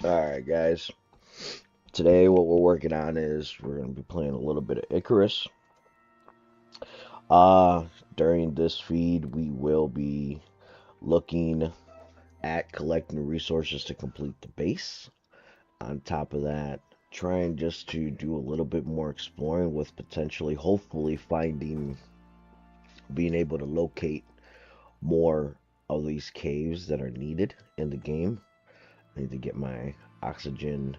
Alright, guys. Today, what we're working on is we're going to be playing a little bit of Icarus. Uh, During this feed, we will be looking at collecting resources to complete the base. On top of that, trying just to do a little bit more exploring with potentially, hopefully, being able to locate more of these caves that are needed in the game. I need to get my oxygen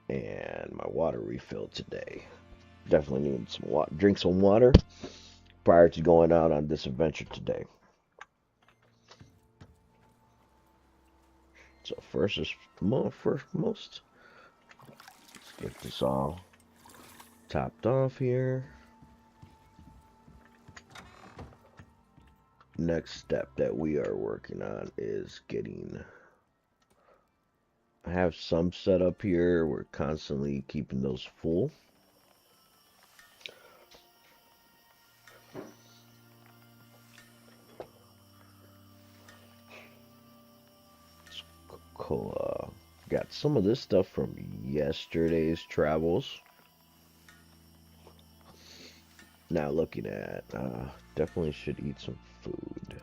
and my water refilled today. Definitely need some water, drink some water prior to going out on this adventure today. So first most, let's get this all topped off here. Next step that we are working on is I have some set up here. We're constantly keeping those full. Cool. Got some of this stuff from yesterday's travels. Now looking at, definitely should eat some food.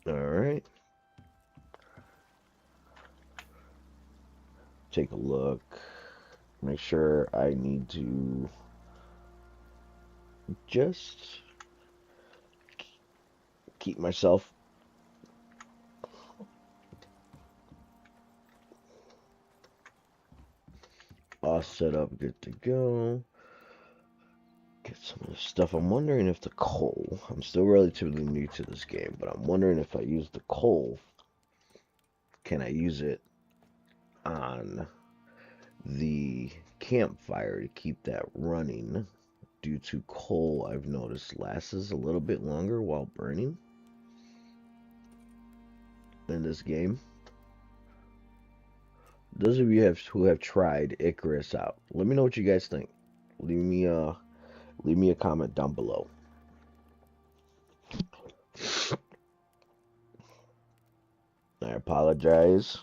All right. Take a look. Make sure I need to just keep myself all set up, good to go. Get some of the stuff. I'm wondering if the coal, I'm still relatively new to this game, but I'm wondering if I use the coal, can I use it on the campfire to keep that running? Due to coal, I've noticed lasts a little bit longer while burning in this game. Those of you who have tried Icarus out, let me know what you guys think. Leave me a comment down below. I apologize.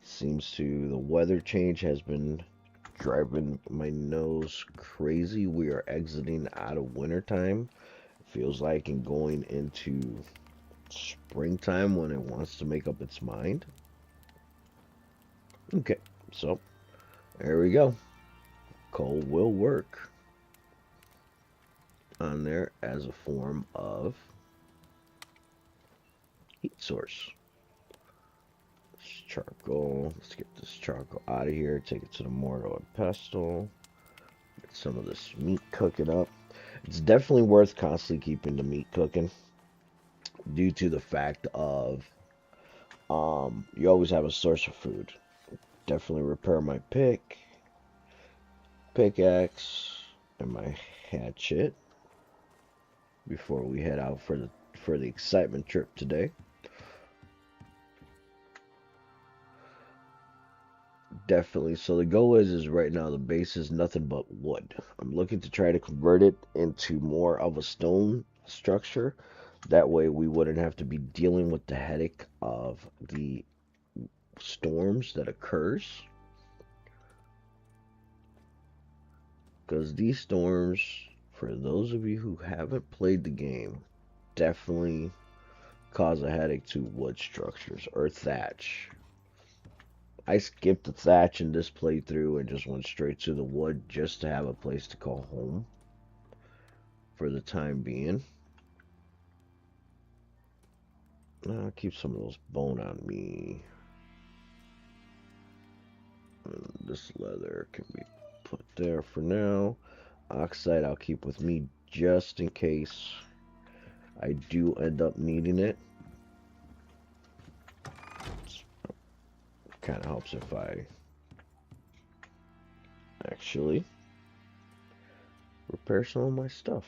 Seems to the weather change has been driving my nose crazy. We are exiting out of wintertime. Feels like and going into springtime when it wants to make up its mind. Okay, so there we go. Coal will work on there as a form of heat source. Charcoal. Let's get this charcoal out of here. Take it to the mortar and pestle. Get some of this meat cooking up. It's definitely worth constantly keeping the meat cooking due to the fact of you always have a source of food. Definitely repair my pickaxe, and my hatchet before we head out for the excitement trip today. Definitely. So the goal is right now the base is nothing but wood. I'm looking to try to convert it into more of a stone structure. That way we wouldn't have to be dealing with the headache of the storms that occurs. Because these storms, for those of you who haven't played the game, definitely cause a headache to wood structures or thatch. I skipped the thatch in this playthrough and just went straight to the wood just to have a place to call home for the time being. I'll keep some of those bone on me. And this leather can be put there for now. Oxide I'll keep with me just in case I do end up needing it. Kind of helps if I actually repair some of my stuff.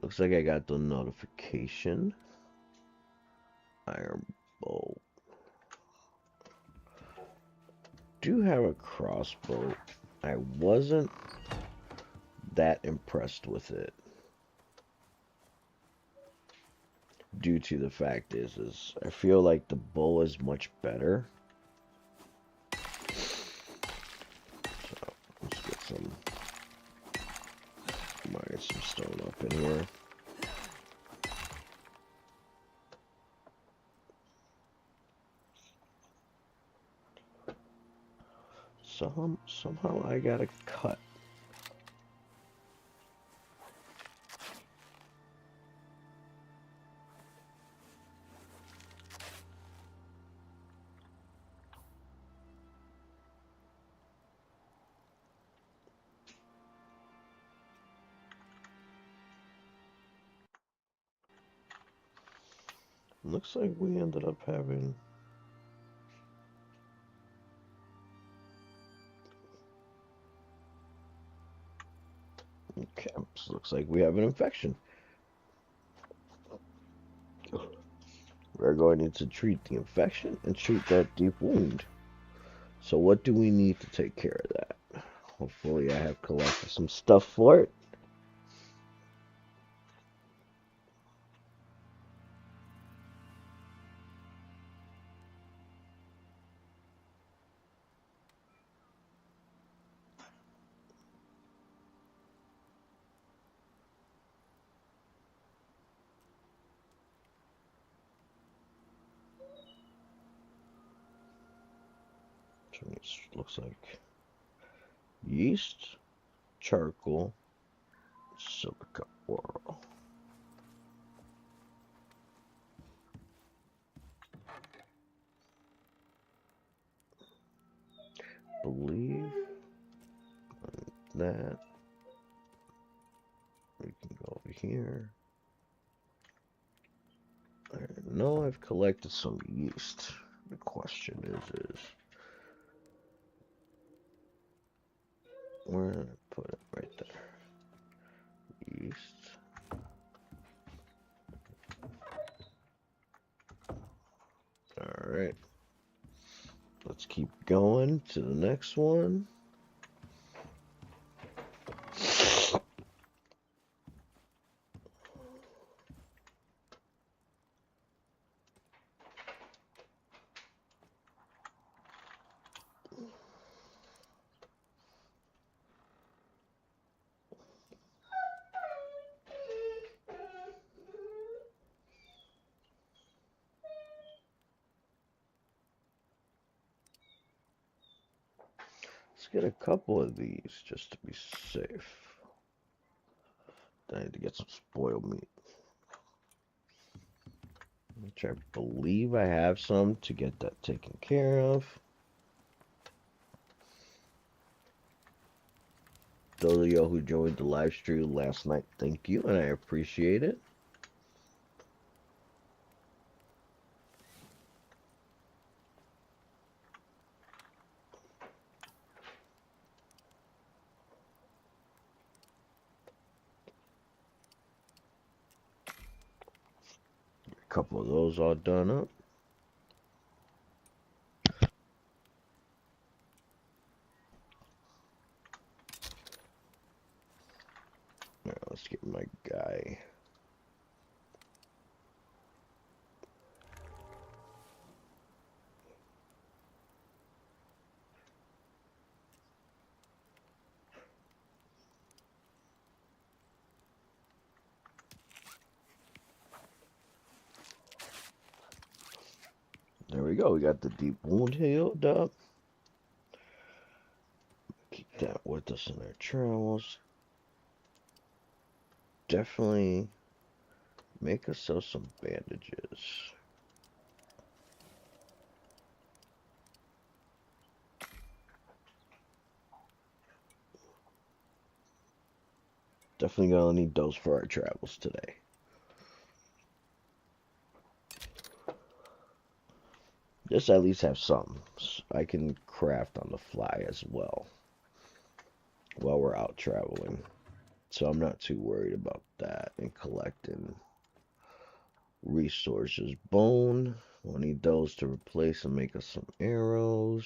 Looks like I got the notification. Iron bolt. do have a crossbow. I wasn't that impressed with it. Due to the fact is I feel like the bow is much better. So let's get some, might get some stone up in here. Somehow I got a cut. Looks like we ended up having... Okay, so looks like we have an infection. We're going to treat the infection and treat that deep wound. So what do we need to take care of that? Hopefully I have collected some stuff for it. So it looks like yeast, charcoal, silica oil. Believe that we can go over here. I know I've collected some yeast. The question is where did I put it? Right there. Yeast. Alright. Let's keep going to the next one. Let's get a couple of these just to be safe. I need to get some spoiled meat. Which I believe I have some to get that taken care of. Those of y'all who joined the live stream last night, thank you, and I appreciate it. A couple of those all done up. Now let's get my guy. There we go. We got the deep wound healed up. Keep that with us in our travels. Definitely make ourselves some bandages. Definitely gonna need those for our travels today. Just at least have some. I can craft on the fly as well while we're out traveling. So I'm not too worried about that and collecting resources. Bone. We'll need those to replace and make us some arrows.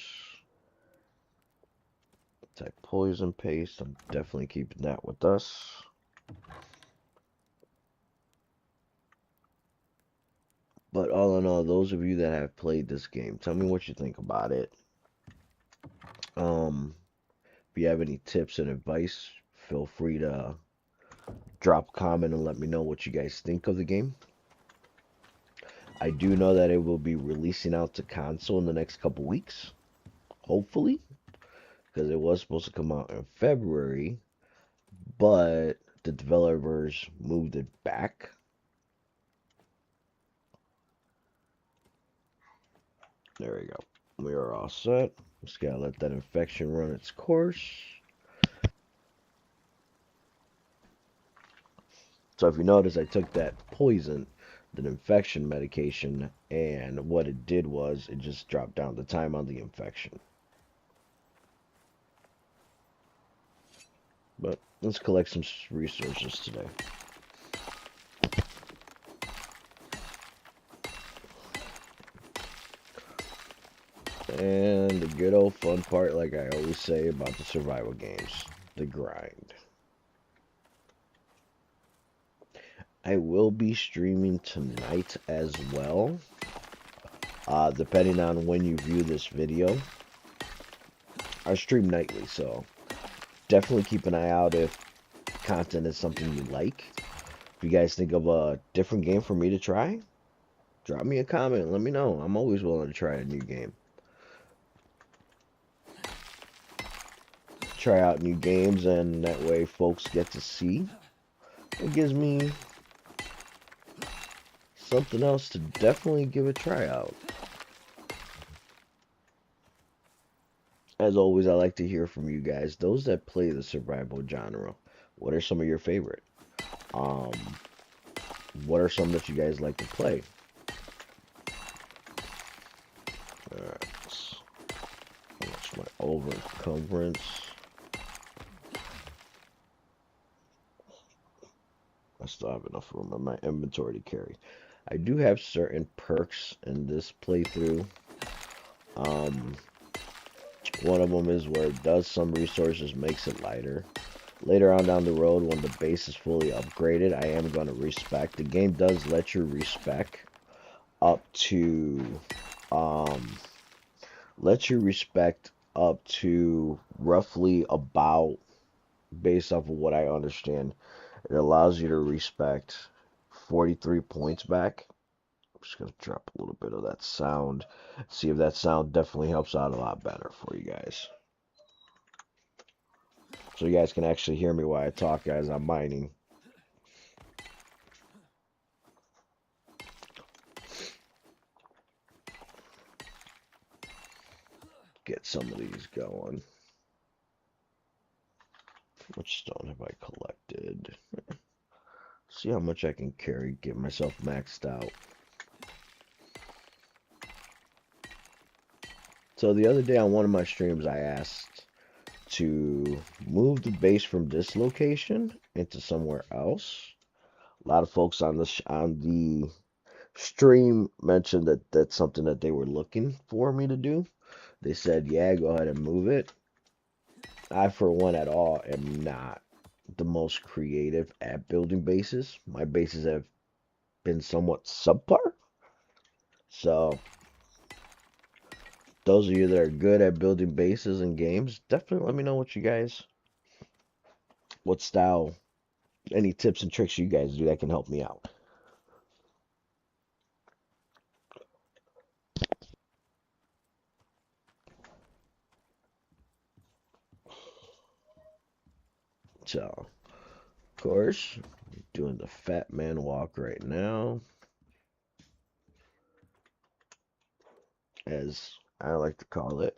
Type poison paste. I'm definitely keeping that with us. But all in all, those of you that have played this game, tell me what you think about it. If you have any tips and advice, feel free to drop a comment and let me know what you guys think of the game. I do know that it will be releasing out to console in the next couple weeks, hopefully, because it was supposed to come out in February, but the developers moved it back. There we go. We are all set. Just gotta let that infection run its course. So if you notice, I took that poison, the infection medication, and what it did was it just dropped down the time on the infection. But let's collect some resources today. And the good old fun part, like I always say about the survival games, the grind. I will be streaming tonight as well, depending on when you view this video. I stream nightly, so definitely keep an eye out if content is something you like. If you guys think of a different game for me to try, drop me a comment. Let me know. I'm always willing to try a new game. Try out new games, and that way folks get to see. It gives me something else to definitely give a try out. As always, I like to hear from you guys, those that play the survival genre. What are some of your favorite? Um, what are some that you guys like to play? Alright, that's my overencumbrance. I still have enough room in my inventory to carry. I do have certain perks in this playthrough. One of them is where it does some resources, makes it lighter. Later on down the road, when the base is fully upgraded, I am going to respec. The game does let you respec up to, roughly about, based off of what I understand, it allows you to respect 43 points back. I'm just going to drop a little bit of that sound. See if that sound definitely helps out a lot better for you guys. So you guys can actually hear me while I talk as I'm mining. Get some of these going. Which stone have I collected? See how much I can carry, get myself maxed out. So the other day on one of my streams, I asked to move the base from this location into somewhere else. A lot of folks on the stream mentioned that that's something that they were looking for me to do. They said, yeah, go ahead and move it. I, for one, at all, am not the most creative at building bases. My bases have been somewhat subpar. So, those of you that are good at building bases and games, definitely let me know what style, any tips and tricks you guys do that can help me out. So, of course, doing the fat man walk right now, as I like to call it.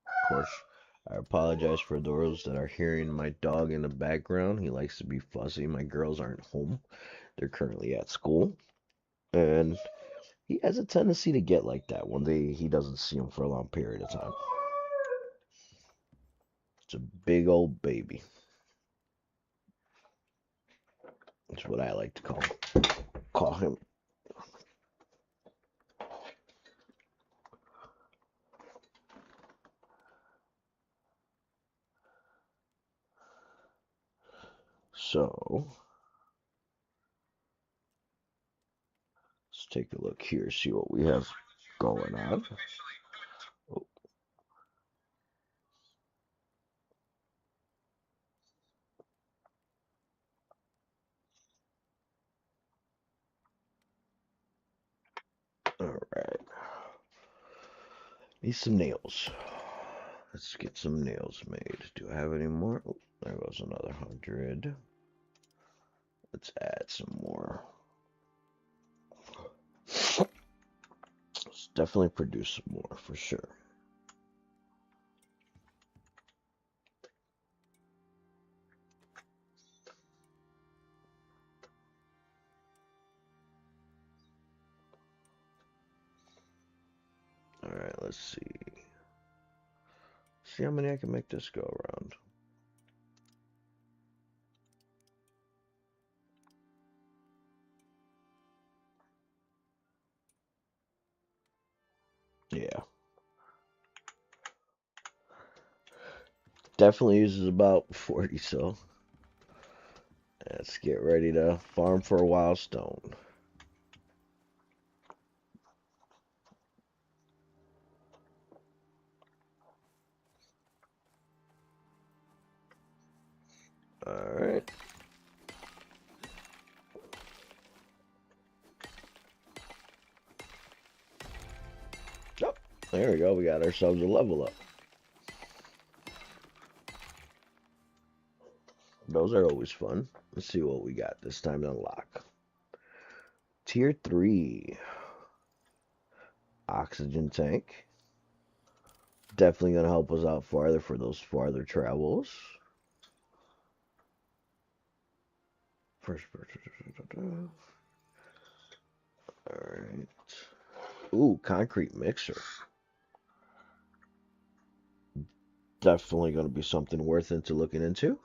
Of course, I apologize for those that are hearing my dog in the background. He likes to be fussy. My girls aren't home. They're currently at school. And he has a tendency to get like that when he doesn't see them for a long period of time. It's a big old baby. That's what I like to call him. So let's take a look here, see what we have going on. Oh, all right. Need some nails. Let's get some nails made. Do I have any more? Oh, there goes another 100. Let's add some more. Let's definitely produce some more for sure. All right, let's see. See how many I can make this go around. Yeah. Definitely uses about 40, so let's get ready to farm for a wild stone. Alright. Oh, there we go. We got ourselves a level up. Those are always fun. Let's see what we got this time to unlock. Tier 3. Oxygen tank. Definitely going to help us out farther for those farther travels. First person. Alright. Ooh, concrete mixer. Definitely going to be something worth into looking into.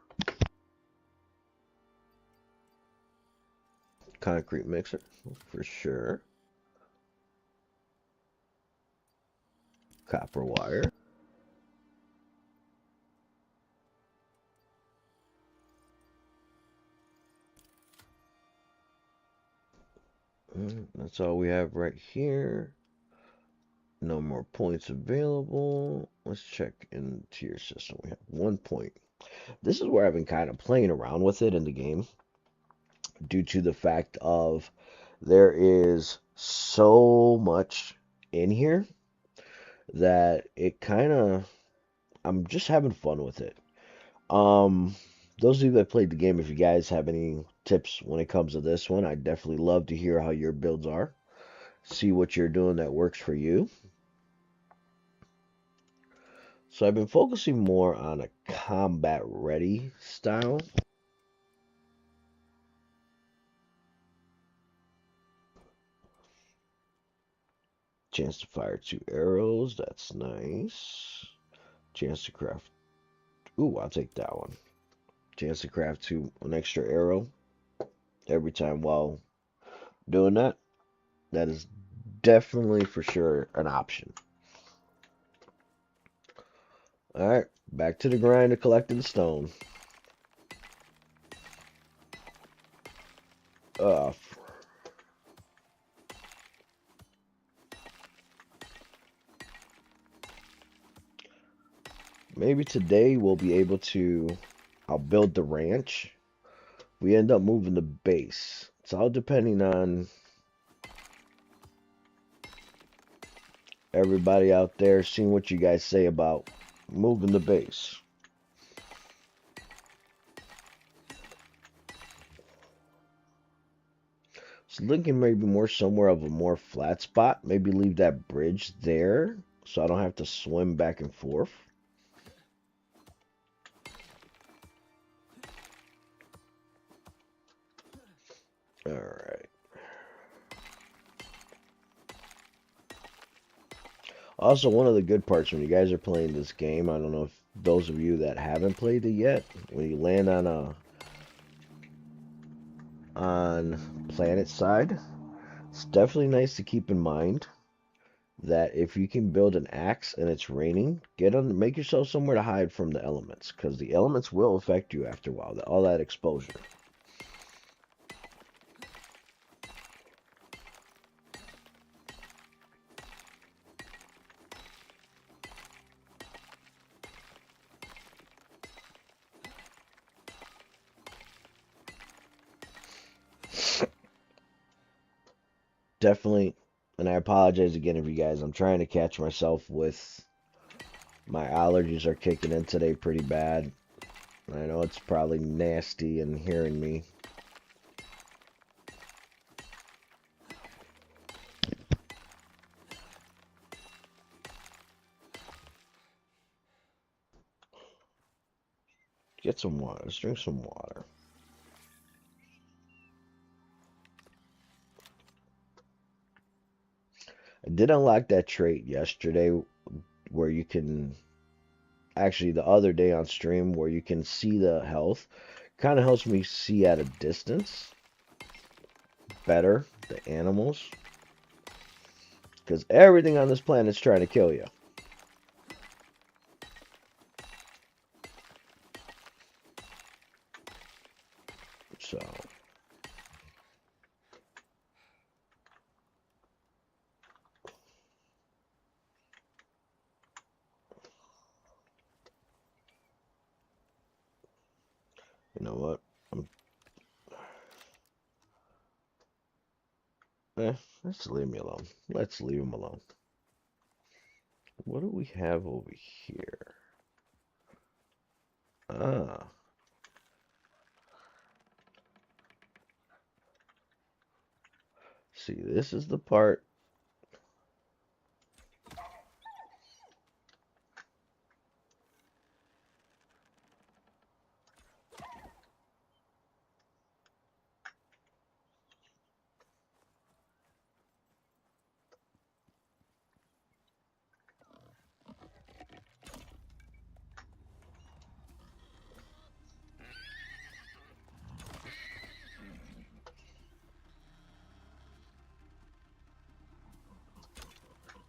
Concrete mixer, for sure. Copper wire. That's all we have right here. No more points available. Let's check into your system. We have 1 point. This is where I've been kind of playing around with it in the game due to the fact of there is so much in here that it kind of I'm just having fun with it. Um those of you that played the game, if you guys have any tips when it comes to this one, I'd definitely love to hear how your builds are. See what you're doing that works for you. So I've been focusing more on a combat ready style. Chance to fire 2 arrows, that's nice. Chance to craft. Ooh, I'll take that one. Chance to craft an extra arrow every time while doing that. That is definitely for sure an option. Alright, back to the grind of collecting the stone. Uh, maybe today we'll be able to. I'll build the ranch. We end up moving the base. It's all depending on everybody out there, seeing what you guys say about moving the base. So Lincoln maybe more somewhere of a more flat spot. Maybe leave that bridge there so I don't have to swim back and forth. Alright. Also, one of the good parts when you guys are playing this game, I don't know if those of you that haven't played it yet, when you land on planet side, it's definitely nice to keep in mind that if you can build an axe and it's raining, make yourself somewhere to hide from the elements, because the elements will affect you after a while. All that exposure. Definitely, and I apologize again if you guys. I'm trying to catch myself with my allergies are kicking in today pretty bad. I know it's probably nasty in hearing me. Get some water. Let's drink some water. I did unlock that trait yesterday where you can, actually the other day on stream, where you can see the health. Kind of helps me see at a distance better the animals. Because everything on this planet is trying to kill you. So, you know what? Let's leave me alone. Let's leave him alone. What do we have over here? Ah. See, this is the part.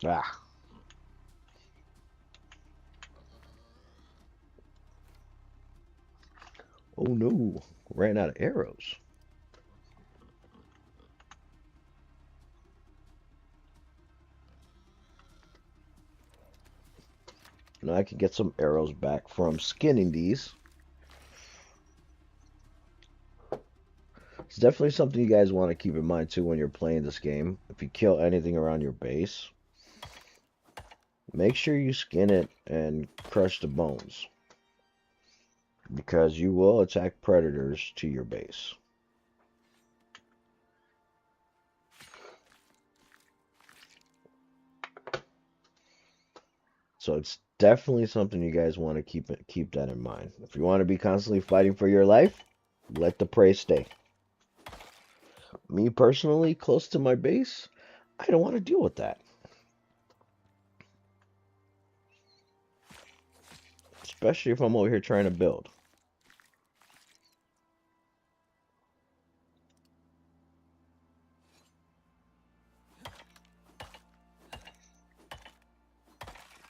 Ah. Oh no. Ran out of arrows. Now I can get some arrows back from skinning these. It's definitely something you guys want to keep in mind too when you're playing this game. If you kill anything around your base, make sure you skin it and crush the bones, because you will attack predators to your base. So it's definitely something you guys want to keep that in mind. If you want to be constantly fighting for your life, let the prey stay. Me personally, close to my base, I don't want to deal with that. Especially if I'm over here trying to build.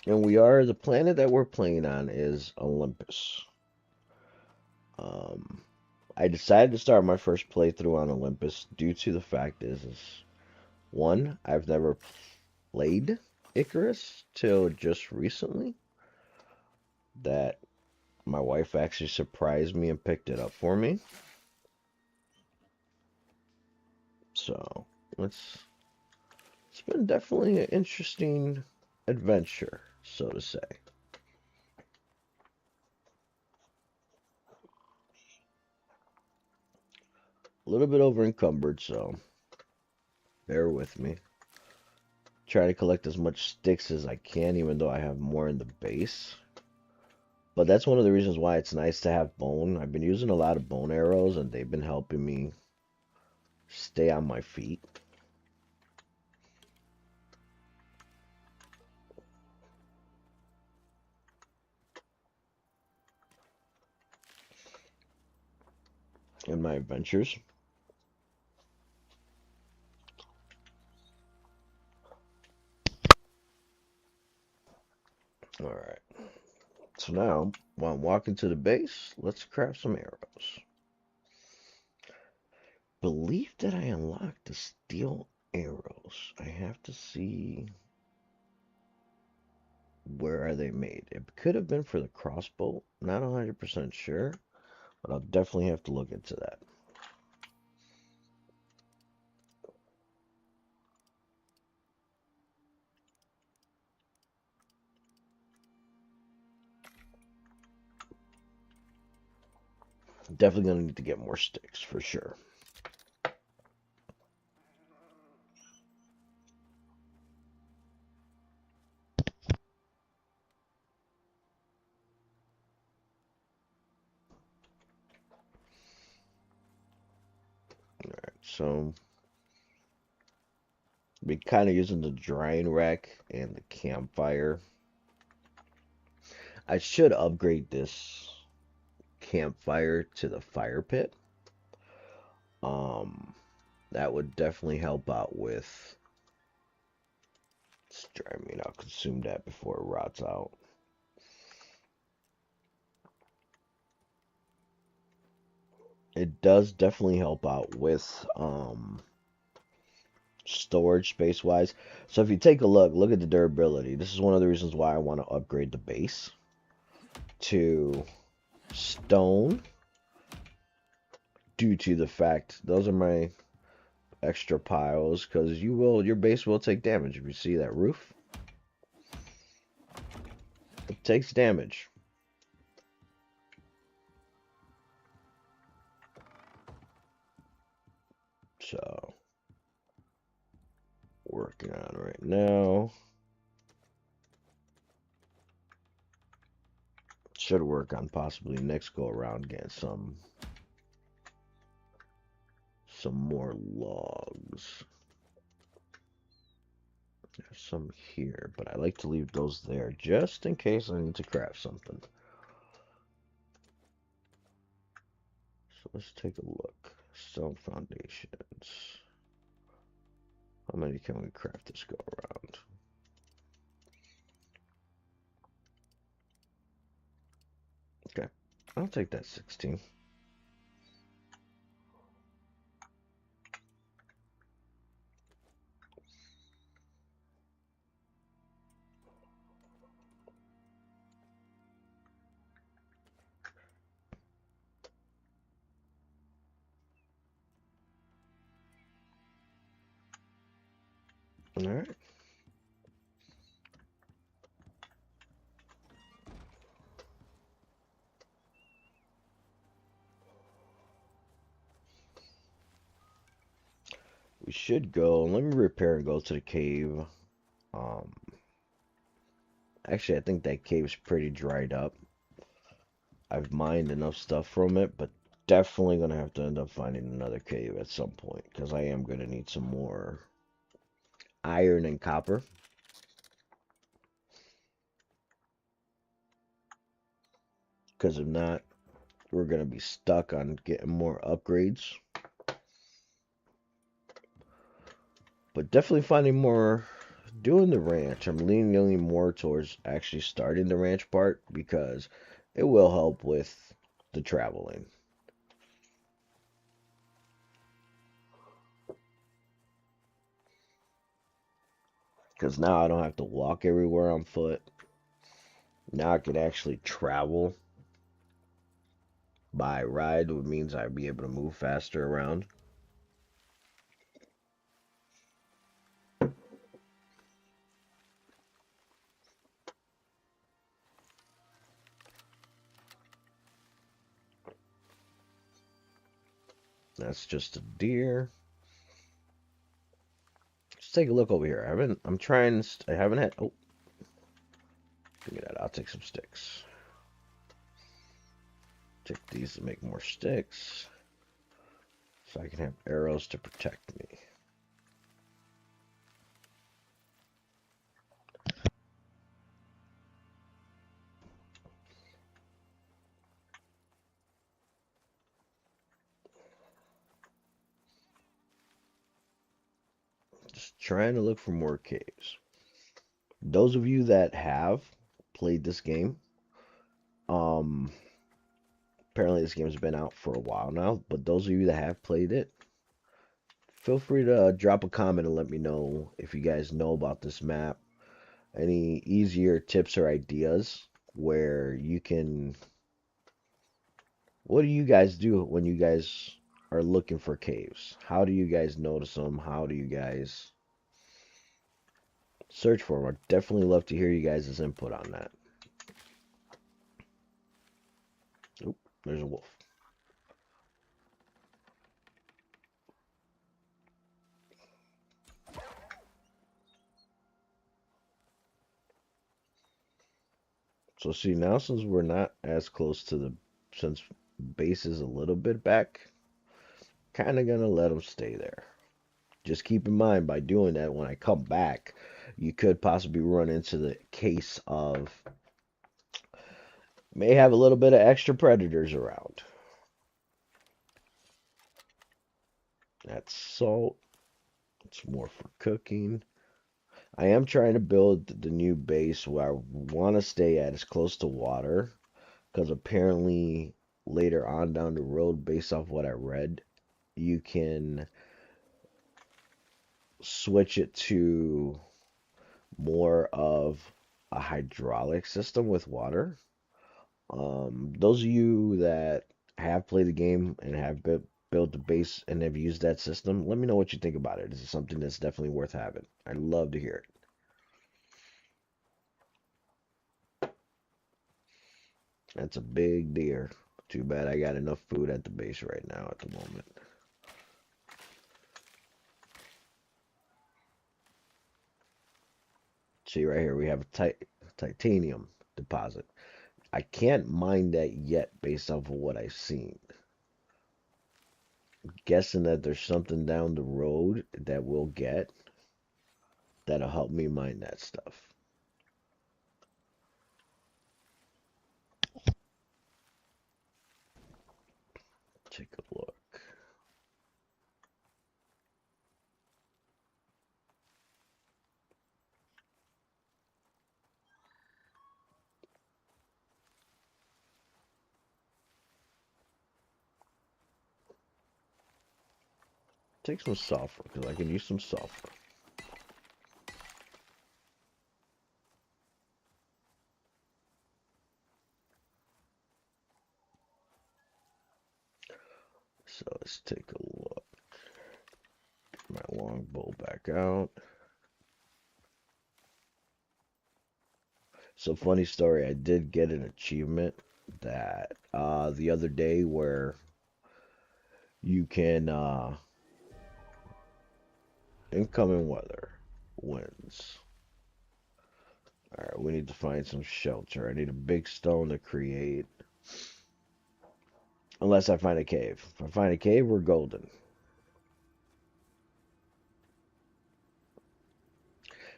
And the planet that we're playing on is Olympus. I decided to start my first playthrough on Olympus due to the fact is one, I've never played Icarus till just recently. That my wife actually surprised me and picked it up for me. So it's been definitely an interesting adventure, so to say. A little bit over encumbered, so bear with me. Try to collect as much sticks as I can, even though I have more in the base. But that's one of the reasons why it's nice to have bone. I've been using a lot of bone arrows, and they've been helping me stay on my feet. in my adventures. Alright, so now, while I'm walking to the base, let's craft some arrows. Believe that I unlocked the steel arrows. I have to see where are they made. It could have been for the crossbow. Not 100% sure, but I'll definitely have to look into that. Definitely gonna need to get more sticks for sure. Alright, so be kind of using the drying rack and the campfire. I should upgrade this campfire to the fire pit. Um, that would definitely help out with. I mean, I'll consume that before it rots out. It does definitely help out with storage space wise. So if you take a look at the durability. This is one of the reasons why I want to upgrade the base to stone, due to the fact those are my extra piles, because your base will take damage. If you see that roof, it takes damage. So working on right now. Should work on possibly next go around getting some more logs. There's some here, but I like to leave those there just in case I need to craft something. So let's take a look. Stone foundations. How many can we craft this go around? Okay, I'll take that 16. All right. We should go. Let me repair and go to the cave. Um, Actually, I think that cave's pretty dried up. I've mined enough stuff from it, but definitely gonna have to end up finding another cave at some point, because I am gonna need some more iron and copper. Because if not, we're gonna be stuck on getting more upgrades. But definitely finding more, doing the ranch. I'm leaning more towards actually starting the ranch part, because it will help with the traveling. Because now I don't have to walk everywhere on foot. Now I can actually travel by ride, which means I'd be able to move faster around. That's just a deer. Let's take a look over here. I haven't had, oh, give me that. I'll take some sticks. Take these to make more sticks, so I can have arrows to protect me. Just trying to look for more caves. Those of you that have played this game, um, apparently this game's been out for a while now, but those of you that have played it, feel free to drop a comment and let me know if you guys know about this map. Any easier tips or ideas where you can. What do you guys do when you guys are looking for caves? How do you guys notice them? How do you guys search for them? I'd definitely love to hear you guys' input on that. Oop, there's a wolf. So see, now since we're not as close to since base is a little bit back, kind of gonna let them stay there. Just keep in mind by doing that, when I come back, you could possibly run into the case of may have a little bit of extra predators around. That's salt. It's more for cooking. I am trying to build the new base where I want to stay at as close to water, because apparently later on down the road, based off what I read, you can switch it to more of a hydraulic system with water. Those of you that have played the game and have built the base and have used that system, let me know what you think about it. Is it something that's definitely worth having? I'd love to hear it. That's a big deer. Too bad I got enough food at the base right now at the moment. See right here, we have a titanium deposit. I can't mine that yet based off of what I've seen. Guessing that there's something down the road that we'll get that'll help me mine that stuff. Take a look. Take some sulfur, because I can use some sulfur. So let's take a look. Get my longbow back out. So funny story, I did get an achievement that the other day where you can incoming weather winds. Alright, we need to find some shelter. I need a big stone to create. Unless I find a cave. If I find a cave, we're golden.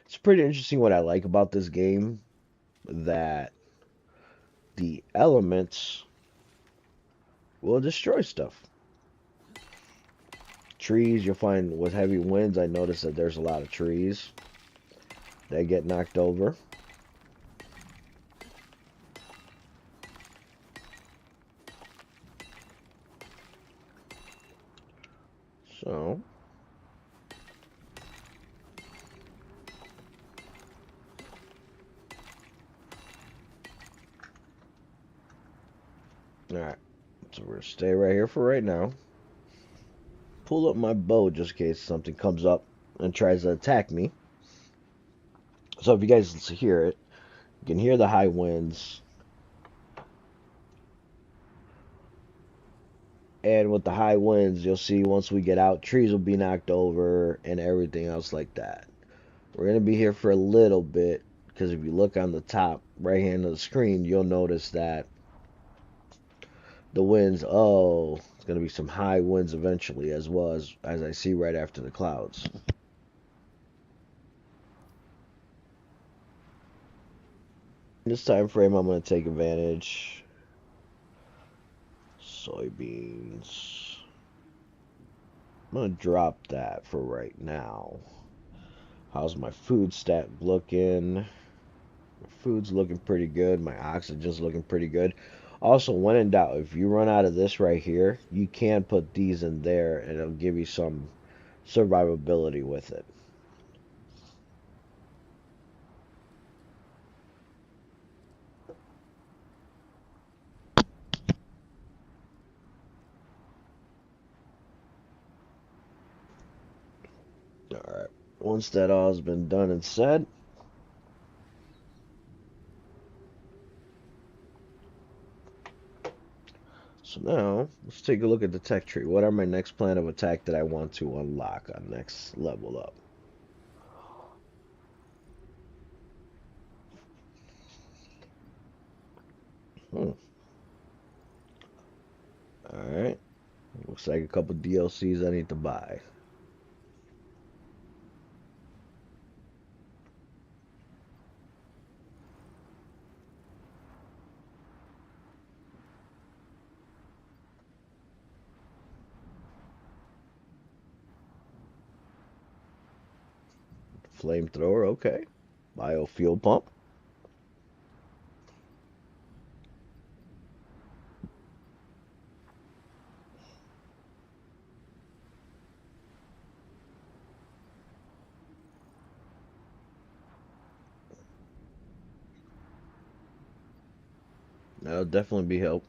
It's pretty interesting what I like about this game, that the elements will destroy stuff. Trees, you'll find with heavy winds, I noticed that there's a lot of trees that get knocked over. So, alright. So we're gonna stay right here for right now. Pull up my bow just in case something comes up and tries to attack me. So if you guys hear it, you can hear the high winds. And with the high winds, you'll see once we get out, trees will be knocked over and everything else like that. We're going to be here for a little bit, because if you look on the top right hand of the screen, you'll notice that the winds, oh, it's going to be some high winds eventually, as well as I see right after the clouds. In this time frame, I'm going to take advantage. Soybeans. I'm going to drop that for right now. How's my food stat looking? My food's looking pretty good. My oxygen's looking pretty good. Also, when in doubt, if you run out of this right here, you can put these in there and it'll give you some survivability with it. Alright. Once that all has been done and said, so now let's take a look at the tech tree. What are my next plan of attack that I want to unlock on next level up? Alright. Looks like a couple DLCs I need to buy. Flamethrower, okay. Biofuel pump. That'll definitely be help.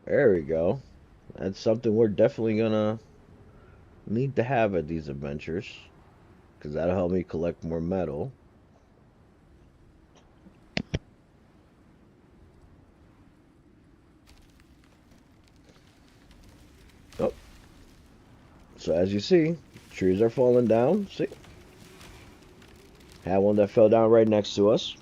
There we go. That's something we're definitely gonna need to have at these adventures. Because that'll help me collect more metal. Oh, so as you see, trees are falling down. See? Had one that fell down right next to us.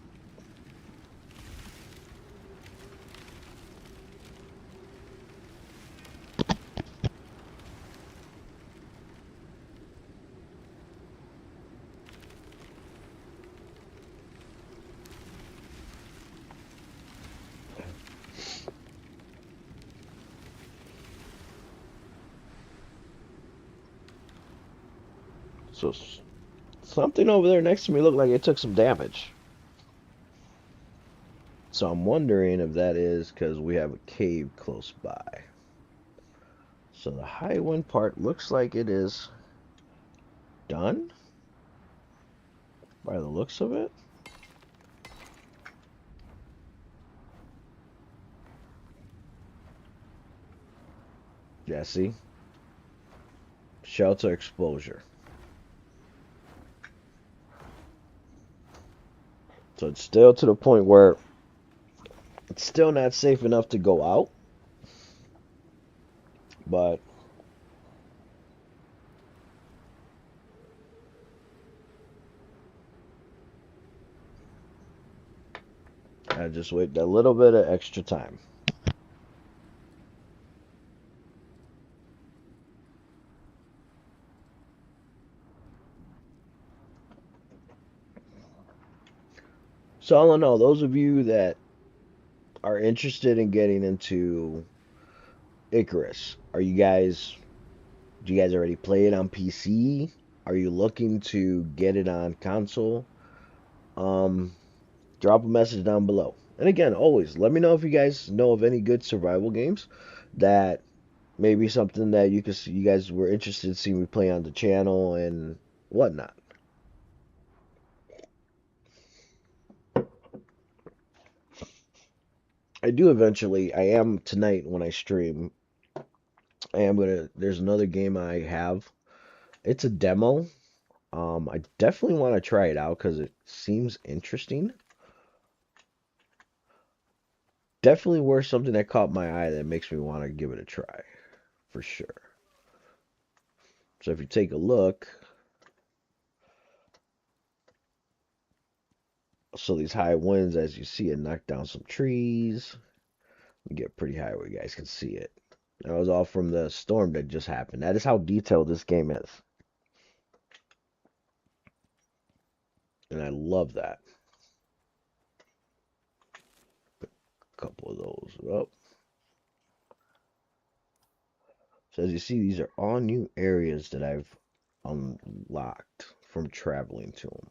So something over there next to me looked like it took some damage. So I'm wondering if that is because we have a cave close by. So the high wind part looks like it is done by the looks of it. Jesse, shelter exposure. So it's still to the point where it's still not safe enough to go out, but I just wait a little bit of extra time. So all in all, those of you that are interested in getting into Icarus, do you guys already play it on PC? Are you looking to get it on console? Um, Drop a message down below. And again, always let me know if you guys know of any good survival games that maybe something that you guys were interested in seeing me play on the channel and whatnot. I do eventually. I am tonight when I stream. I am gonna. There's another game I have. It's a demo. I definitely want to try it out because it seems interesting. Definitely worth something that caught my eye that makes me want to give it a try, for sure. So if you take a look, so these high winds, as you see, it knocked down some trees. We get pretty high where you guys can see it. That was all from the storm that just happened. That is how detailed this game is. And I love that. A couple of those up. So as you see, these are all new areas that I've unlocked from traveling to them.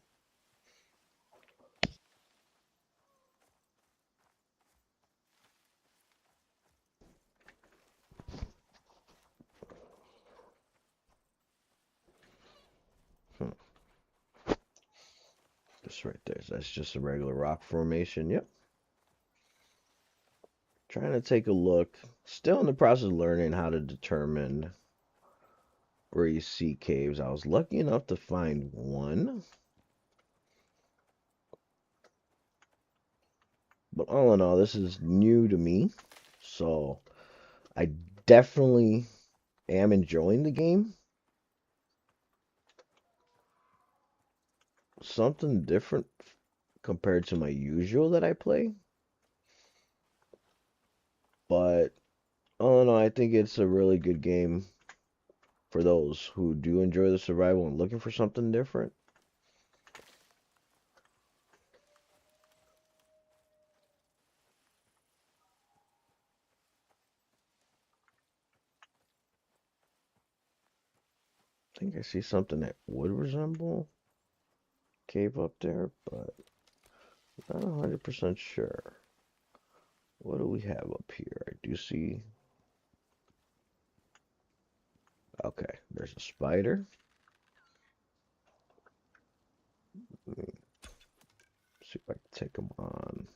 Just right there. So that's just a regular rock formation. Yep. Trying to take a look. Still in the process of learning how to determine where you see caves. I was lucky enough to find one. But all in all, this is new to me. So I definitely am enjoying the game. Something different compared to my usual that I play. But all in all, I think it's a really good game for those who do enjoy the survival and looking for something different. I think I see something that would resemble cave up there, but not 100% sure. What do we have up here? I do see. Okay, there's a spider. Let me see if I can take him on.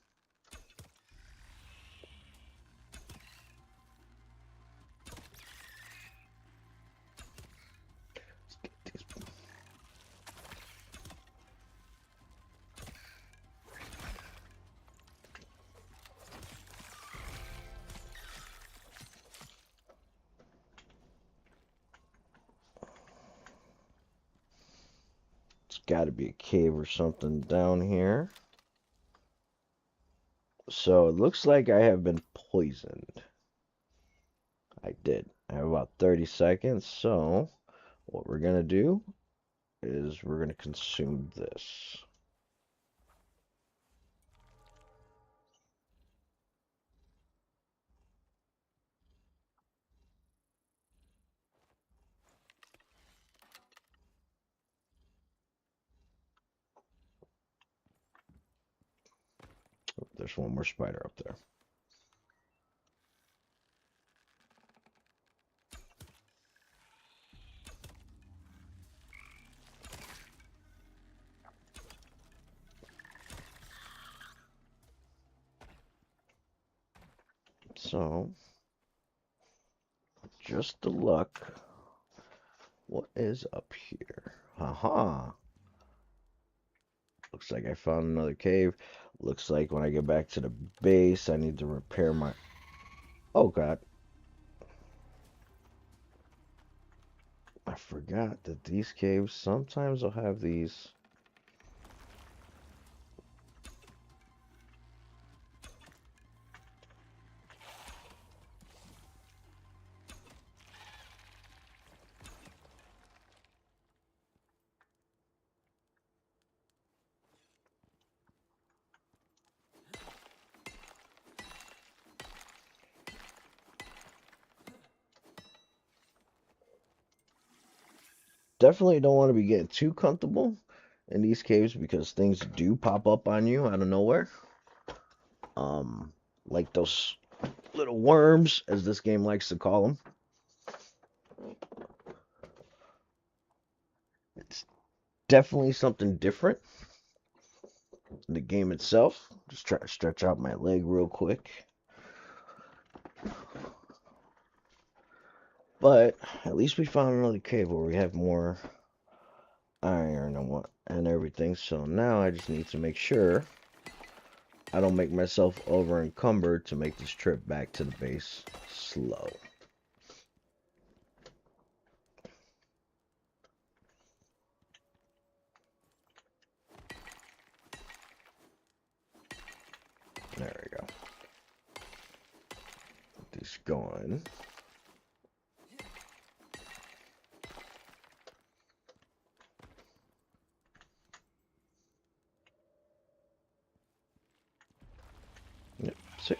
Let's get these. It's got to be a cave or something down here. So it looks like I have been poisoned. I did. I have about 30 seconds. So what we're going to do is we're going to consume this. There's one more spider up there. So, just the luck. What is up here? Haha. Looks like I found another cave. Looks like when I get back to the base, I need to repair my... Oh, God. I forgot that these caves, sometimes will have these... Definitely don't want to be getting too comfortable in these caves because things do pop up on you out of nowhere. Um, like those little worms, as this game likes to call them. It's definitely something different in the game itself. Just try to stretch out my leg real quick. But at least we found another cave where we have more iron and everything. So now I just need to make sure I don't make myself over encumbered to make this trip back to the base slow. There we go. Get this going. Yep, see.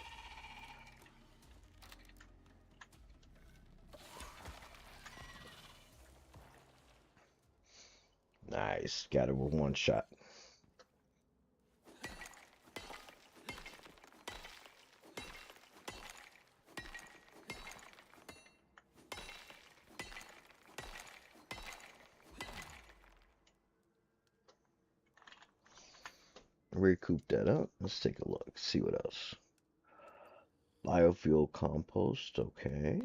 Nice. Got it with one shot. Recoup that up. Let's take a look. See what else. Biofuel compost. Okay.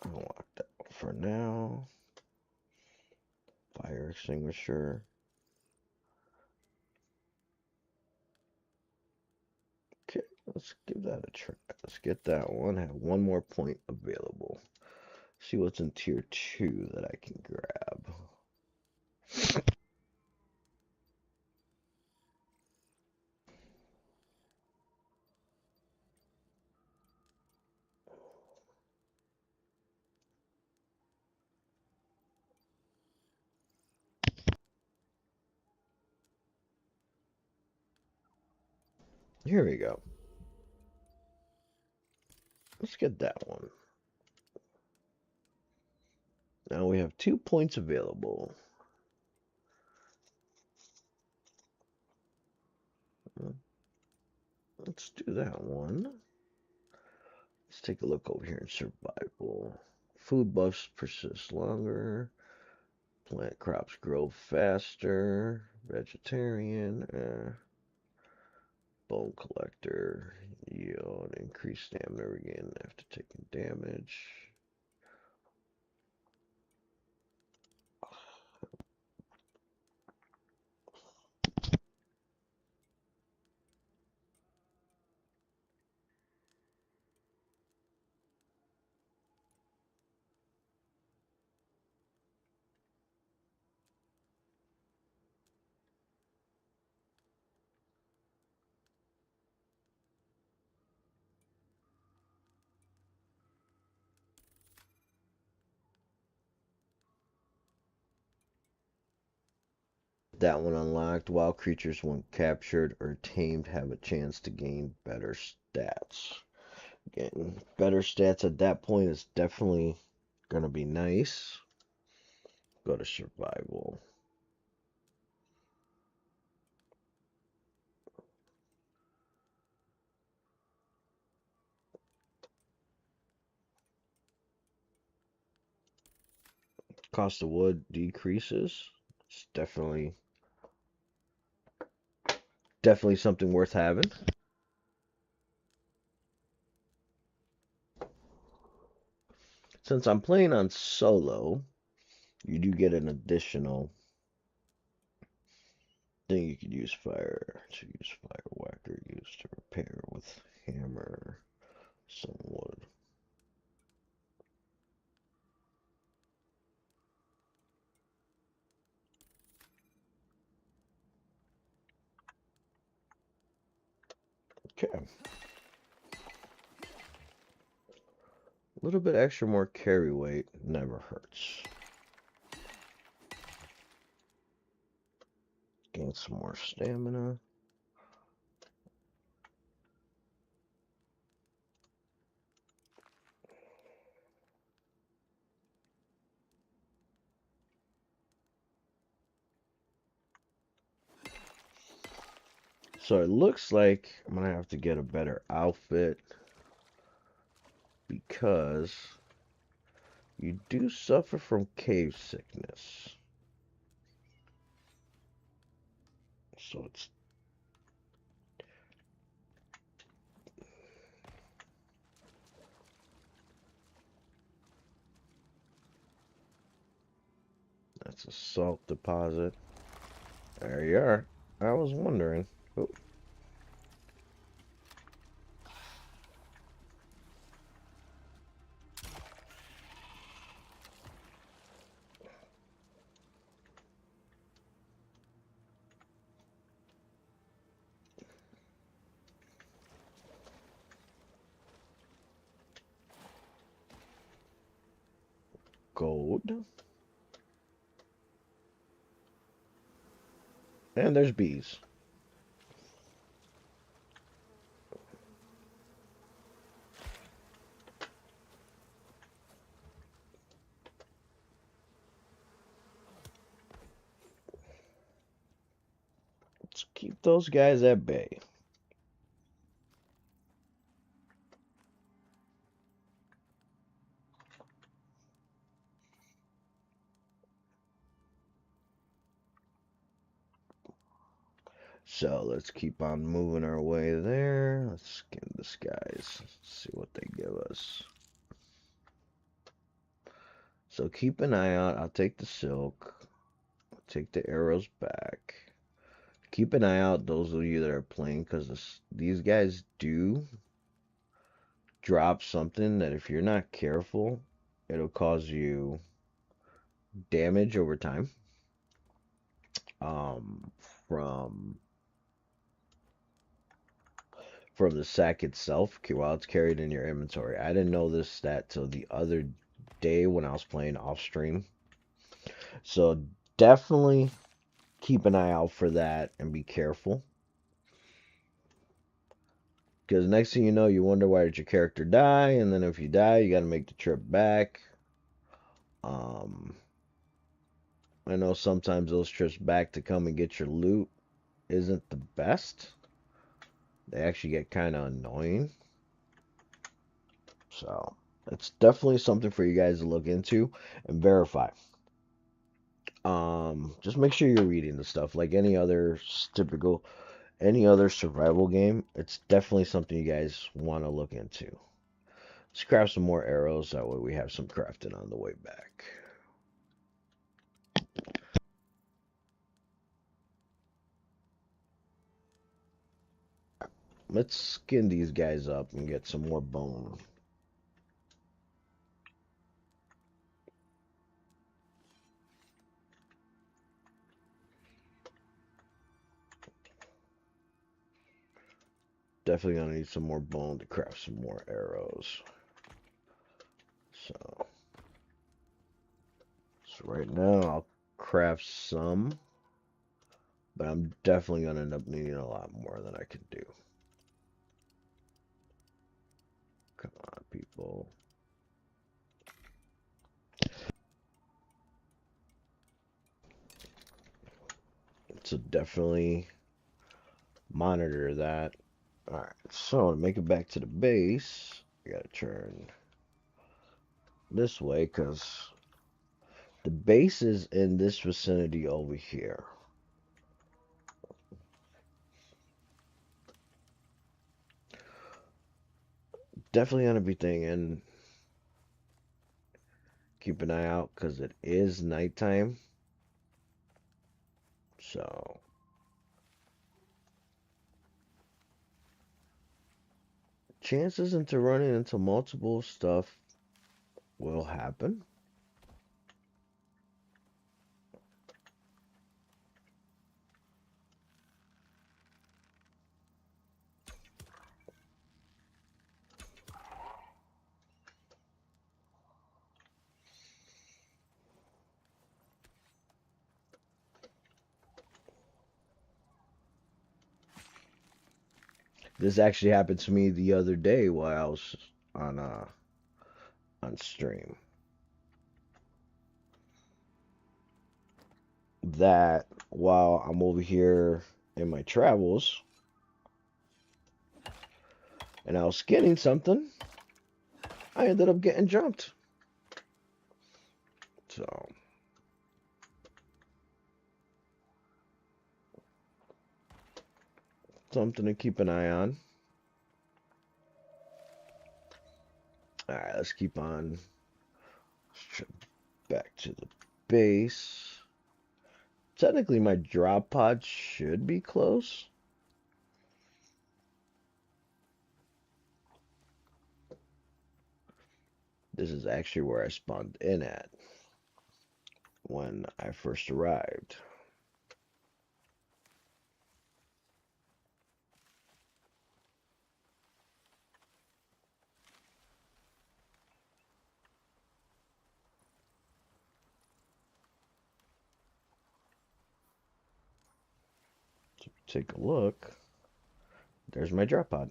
I'll lock that one for now. Fire extinguisher. Okay, let's give that a try. Let's get that one. Have one more point available. See what's in tier 2 that I can grab. Here we go. Let's get that one. Now we have 2 points available. Let's do that one. Let's take a look over here in survival. Food buffs persist longer. Plant crops grow faster. Vegetarian. Bone collector. Yield. Increased stamina again after taking damage. That one unlocked. Wild creatures, when captured or tamed, have a chance to gain better stats. Getting better stats at that point is definitely going to be nice. Go to survival. Cost of wood decreases. It's definitely something worth having. Since I'm playing on solo, you do get an additional thing you could use fire to use fire whacker, use to repair with hammer, some wood. Okay. A little bit extra more carry weight never hurts. Gain some more stamina. So it looks like I'm gonna have to get a better outfit because you do suffer from cave sickness. So that's a salt deposit. There you are. I was wondering. Oh. Gold. And there's bees. Let's keep those guys at bay. So let's keep on moving our way there. Let's skin this guys. See what they give us. So keep an eye out. I'll take the silk. I'll take the arrows back. Keep an eye out, those of you that are playing, because these guys do drop something that if you're not careful, it'll cause you damage over time. Um, from from the sack itself while it's carried in your inventory. I didn't know this stat till the other day when I was playing off stream. So definitely keep an eye out for that and be careful. Because next thing you know, you wonder why did your character die, and then if you die, you got to make the trip back. Um, I know sometimes those trips back to come and get your loot isn't the best. They actually get kind of annoying. So it's definitely something for you guys to look into and verify. Just make sure you're reading the stuff like any other survival game. It's definitely something you guys want to look into. Let's craft some more arrows. That way we have some crafting on the way back. Let's skin these guys up and get some more bone. Definitely gonna need some more bone to craft some more arrows. So right now I'll craft some, but I'm definitely gonna end up needing a lot more than I can do. Come on, people. So definitely monitor that. Alright, so to make it back to the base, I gotta turn this way because the base is in this vicinity over here. Definitely gonna be thinking, keep an eye out because it is nighttime. So chances into running into multiple stuff will happen. This actually happened to me the other day while I was on on stream. That while I'm over here in my travels and I was skinning something, I ended up getting jumped. So something to keep an eye on. Alright, let's keep on back to the base. Technically my drop pod should be close. This is actually where I spawned in at when I first arrived. So take a look. There's my drop pod.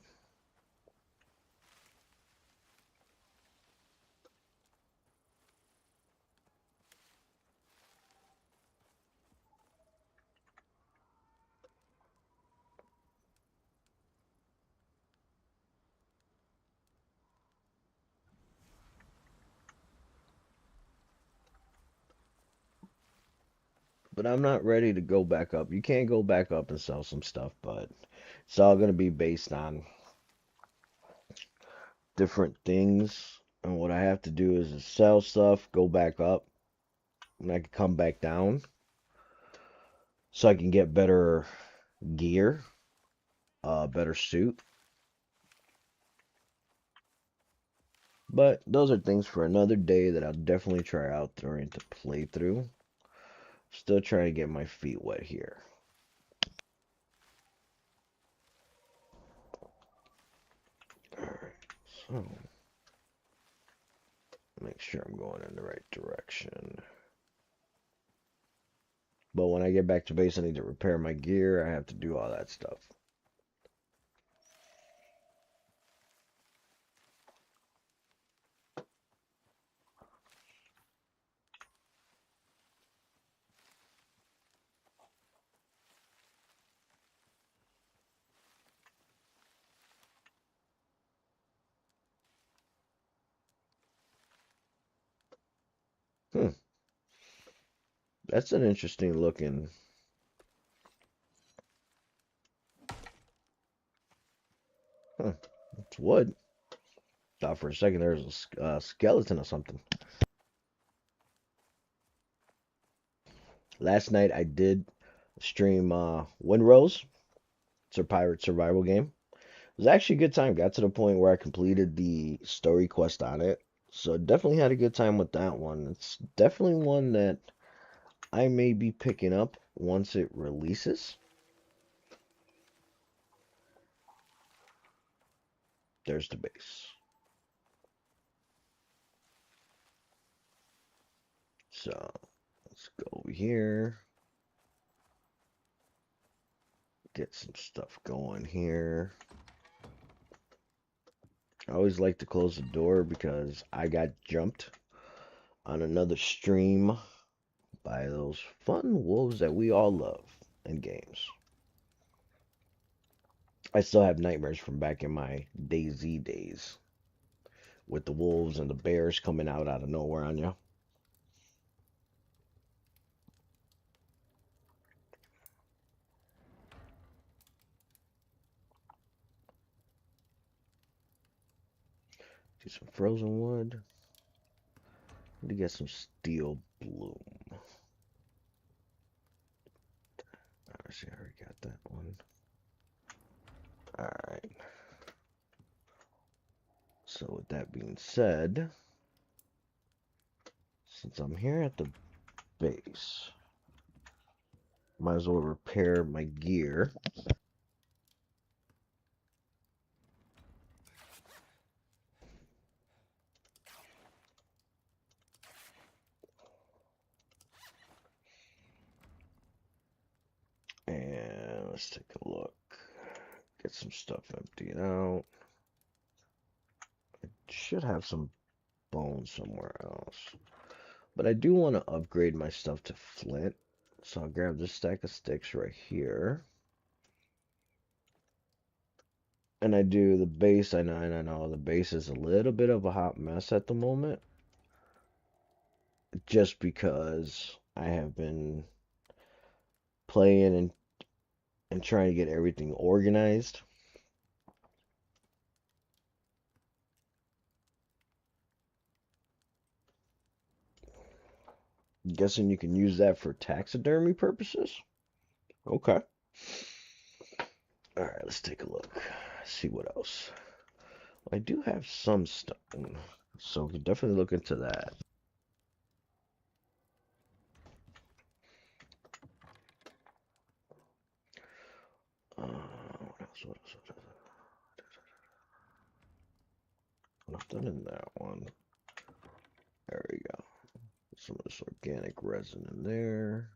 But I'm not ready to go back up. You can go back up and sell some stuff, but it's all going to be based on different things. And what I have to do is sell stuff, go back up, and I can come back down so I can get better gear, better suit. But those are things for another day that I'll definitely try out during the playthrough. Still trying to get my feet wet here. Alright, so make sure I'm going in the right direction. But when I get back to base, I need to repair my gear. I have to do all that stuff. Hmm, that's an interesting looking. Huh, it's wood. Thought for a second there was a skeleton or something. Last night I did stream Windrose. It's a pirate survival game. It was actually a good time. Got to the point where I completed the story quest on it. So definitely had a good time with that one. It's definitely one that I may be picking up once it releases. There's the base. So let's go over here. Get some stuff going here. I always like to close the door because I got jumped on another stream by those fun wolves that we all love in games. I still have nightmares from back in my DayZ days with the wolves and the bears coming out of nowhere on you. Do some frozen wood. Need to get some steel bloom. Actually, I already got that one. Alright. So with that being said, since I'm here at the base, might as well repair my gear. And let's take a look. Get some stuff emptied out. I should have some bones somewhere else. But I do want to upgrade my stuff to flint. So I'll grab this stack of sticks right here. And I do the base. I know the base is a little bit of a hot mess at the moment. Just because I have been playing and trying to get everything organized. I'm guessing you can use that for taxidermy purposes? Okay. Alright, let's take a look. See what else. I do have some stone, so we can definitely look into that. What else? What else? What else? Nothing in that one. There we go. Some of this organic resin in there.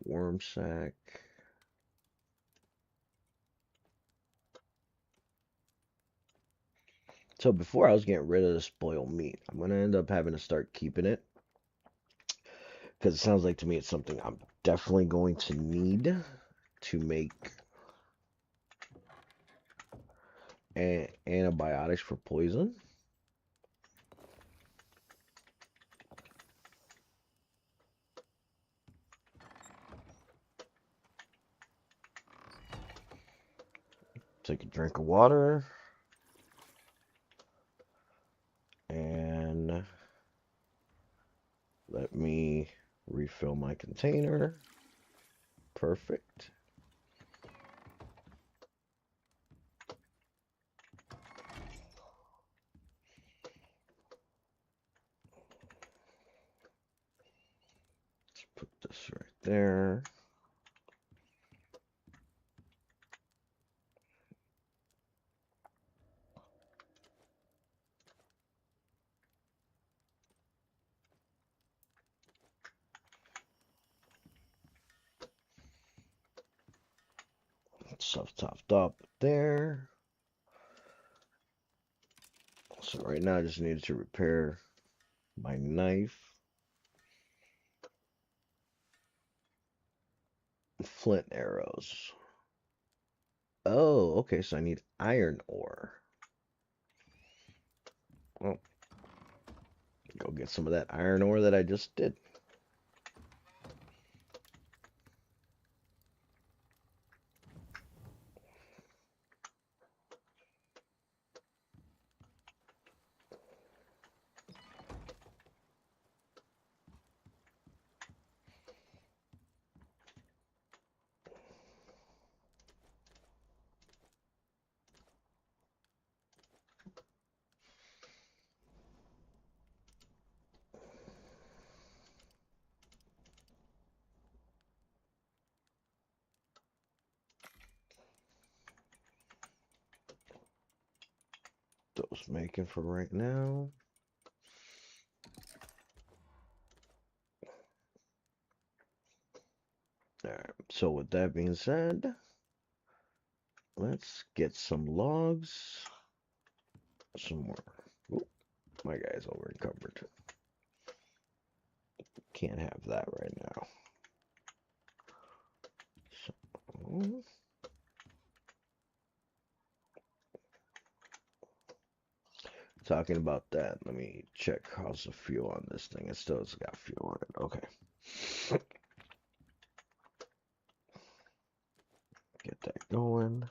Worm sack. So before I was getting rid of the spoiled meat, I'm going to end up having to start keeping it. Because it sounds like to me it's something I'm definitely going to need to make antibiotics for poison. take a drink of water. And let me refill my container. Perfect. Let's put this right there. Stuff topped up there. So right now I just needed to repair my knife. Flint arrows. Oh, okay, so I need iron ore. Well, go get some of that iron ore that I just did. Those making for right now. Alright, so with that being said, let's get some logs. Some more. Oop, my guy's over encumbered. Can't have that right now. So, talking about that, let me check how's the fuel on this thing. It still has got fuel on it. Okay. Get that going.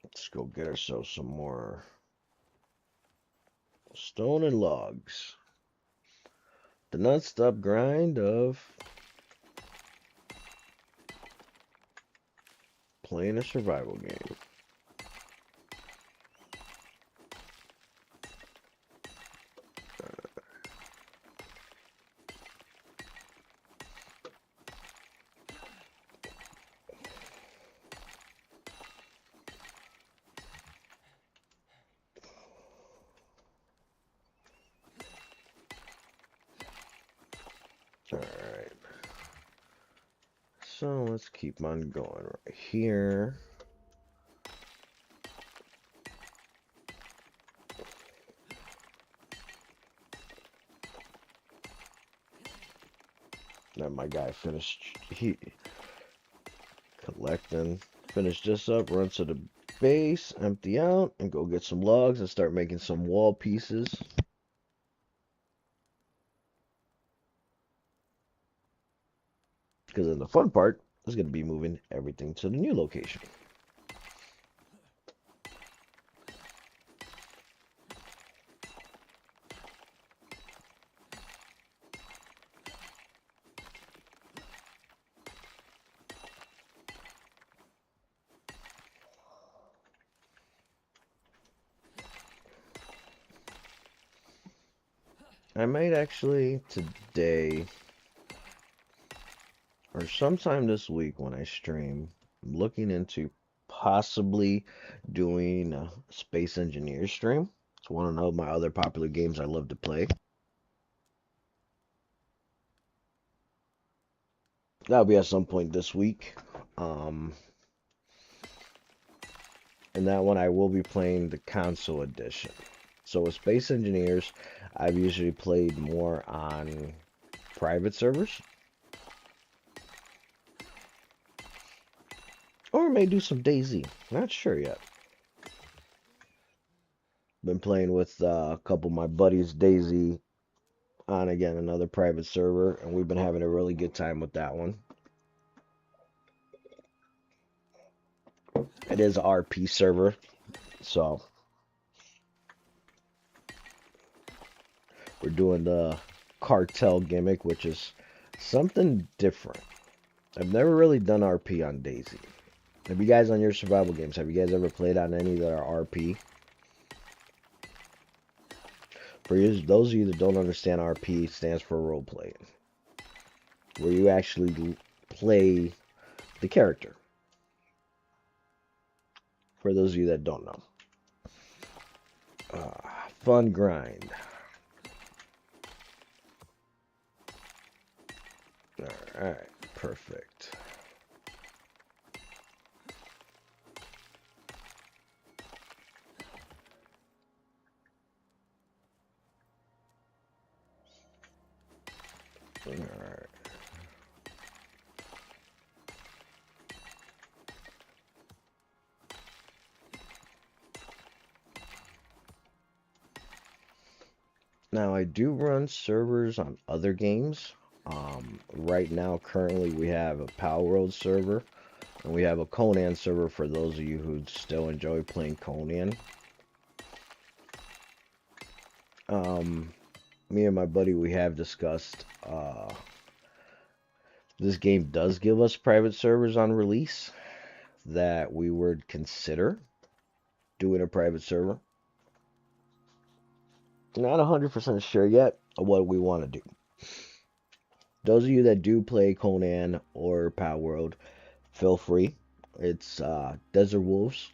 Let's go get ourselves some more stone and logs. The non-stop grind of playing a survival game. Alright. So let's keep on going right here. Now my guy finished collecting. Finish this up, run to the base, empty out, and go get some logs and start making some wall pieces. Because then the fun part is going to be moving everything to the new location. I might actually today or sometime this week when I stream, I'm looking into possibly doing a Space Engineer stream. It's one of my other popular games I love to play. That'll be at some point this week. And that one I will be playing the console edition. So with Space Engineers, I've usually played more on private servers. Or may do some DayZ. Not sure yet. Been playing with a couple of my buddies DayZ on again another private server, and we've been having a really good time with that one. It is a RP server, so we're doing the cartel gimmick, which is something different. I've never really done RP on Daisy. Have you guys on your survival games, have you guys ever played on any that are RP? For you, those of you that don't understand, RP stands for role playing, where you actually play the character. For those of you that don't know. Fun grind. Alright, perfect. Alright. Now, I do run servers on other games. Right now, currently, we have a Power World server, and we have a Conan server for those of you who still enjoy playing Conan. Me and my buddy, we have discussed, this game does give us private servers on release that we would consider doing a private server. Not 100% sure yet of what we want to do. Those of you that do play Conan or Power World, feel free. It's Desert Wolves.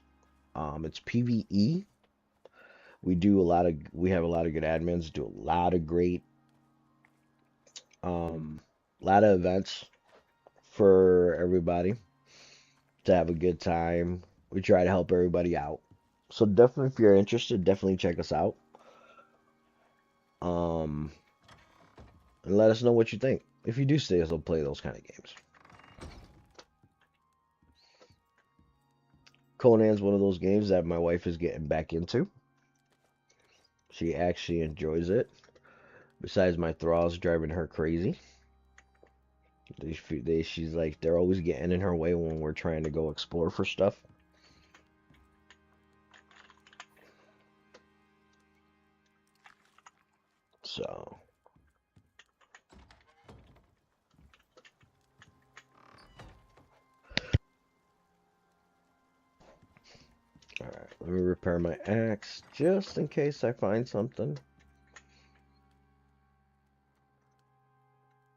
It's PvE. We have a lot of good admins, do a lot of great lot of events for everybody to have a good time. We try to help everybody out. So definitely if you're interested, definitely check us out. And let us know what you think. If you do stay, us will play those kind of games. Conan's one of those games that my wife is getting back into. She actually enjoys it. Besides my thralls driving her crazy. She's like, they're always getting in her way when we're trying to go explore for stuff. So. Alright, let me repair my axe just in case I find something.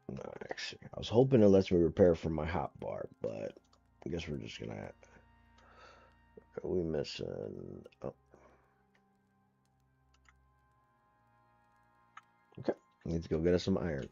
No, actually, I was hoping it lets me repair from my hotbar, but I guess we're just gonna. Are we missing? Oh. Okay, need to go get us some iron.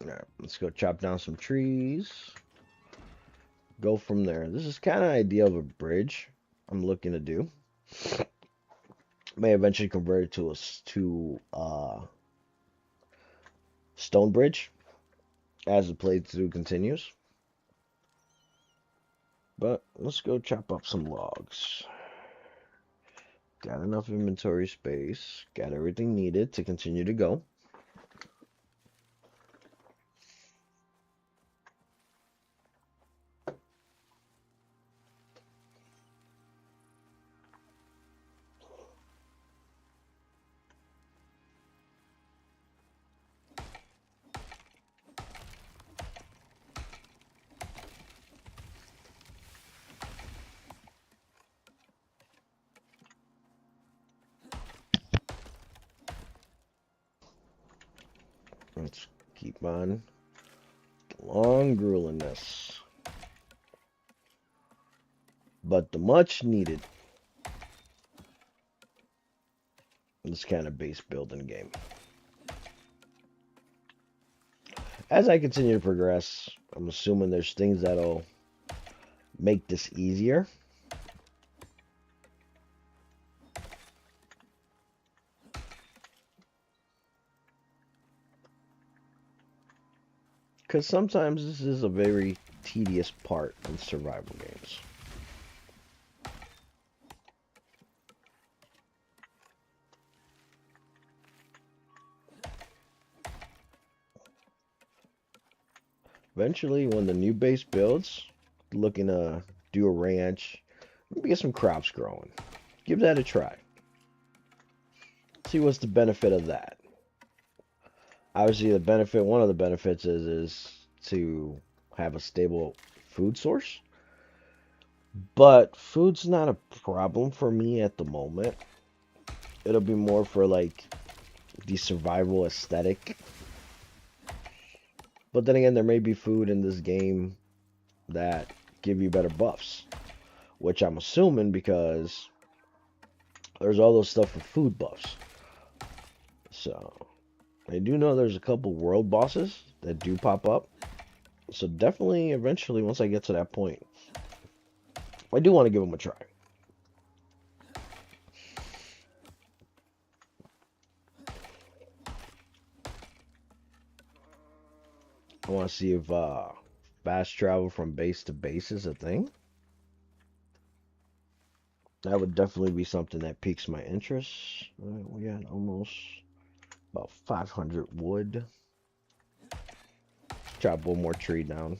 Alright, let's go chop down some trees. Go from there. This is kind of idea of a bridge I'm looking to do. May eventually convert it to a stone bridge as the playthrough continues. But let's go chop up some logs. Got enough inventory space. Got everything needed to continue to go. Let's keep on Long grueliness. But the much needed. This kind of base building game. As I continue to progress, I'm assuming there's things that'll make this easier. Because sometimes this is a very tedious part in survival games. Eventually, when the new base builds, looking to do a ranch, maybe get some crops growing. Give that a try. See what's the benefit of that. Obviously, one of the benefits is to have a stable food source. But food's not a problem for me at the moment. It'll be more for like the survival aesthetic. But then again, there may be food in this game that give you better buffs, which I'm assuming because there's all those stuff for food buffs. So I do know there's a couple world bosses that do pop up. So definitely, eventually, once I get to that point, I do want to give them a try. I want to see if fast travel from base to base is a thing. That would definitely be something that piques my interest. We got almost about 500 wood. Chop one more tree down.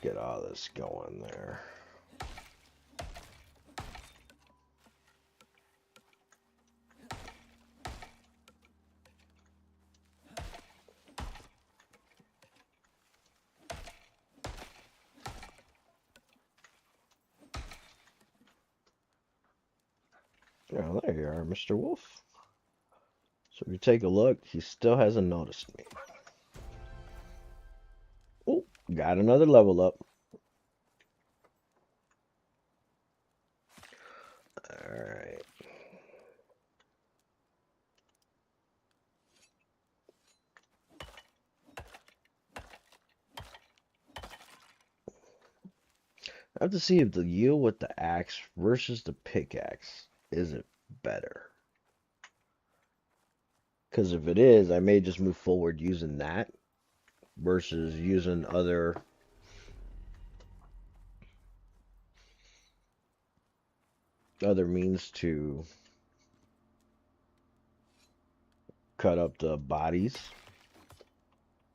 Get all this going there. Oh, there you are, Mr. Wolf. So if you take a look, he still hasn't noticed me. Oh, got another level up. Alright. I have to see if the yield with the axe versus the pickaxe is it better. Because if it is, I may just move forward using that versus using other means to cut up the bodies.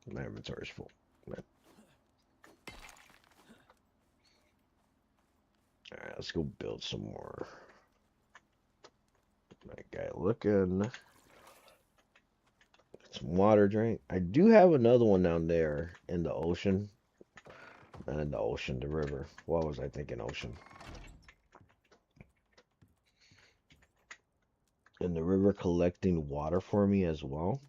My inventory's full. Alright, let's go build some more. That guy looking. Some water drink. I do have another one down there in the ocean. Not in the ocean, the river. What was I thinking? Ocean. In the river collecting water for me as well.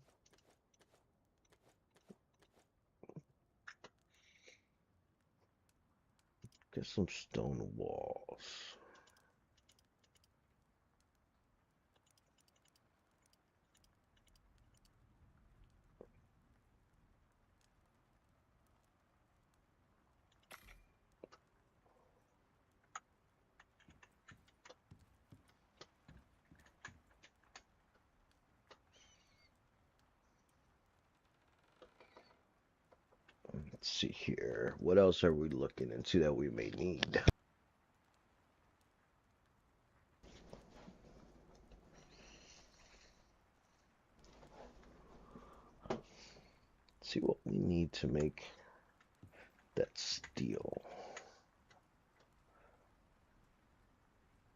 Get some stone walls. Let's see here. What else are we looking into that we may need? Let's see what we need to make that steel.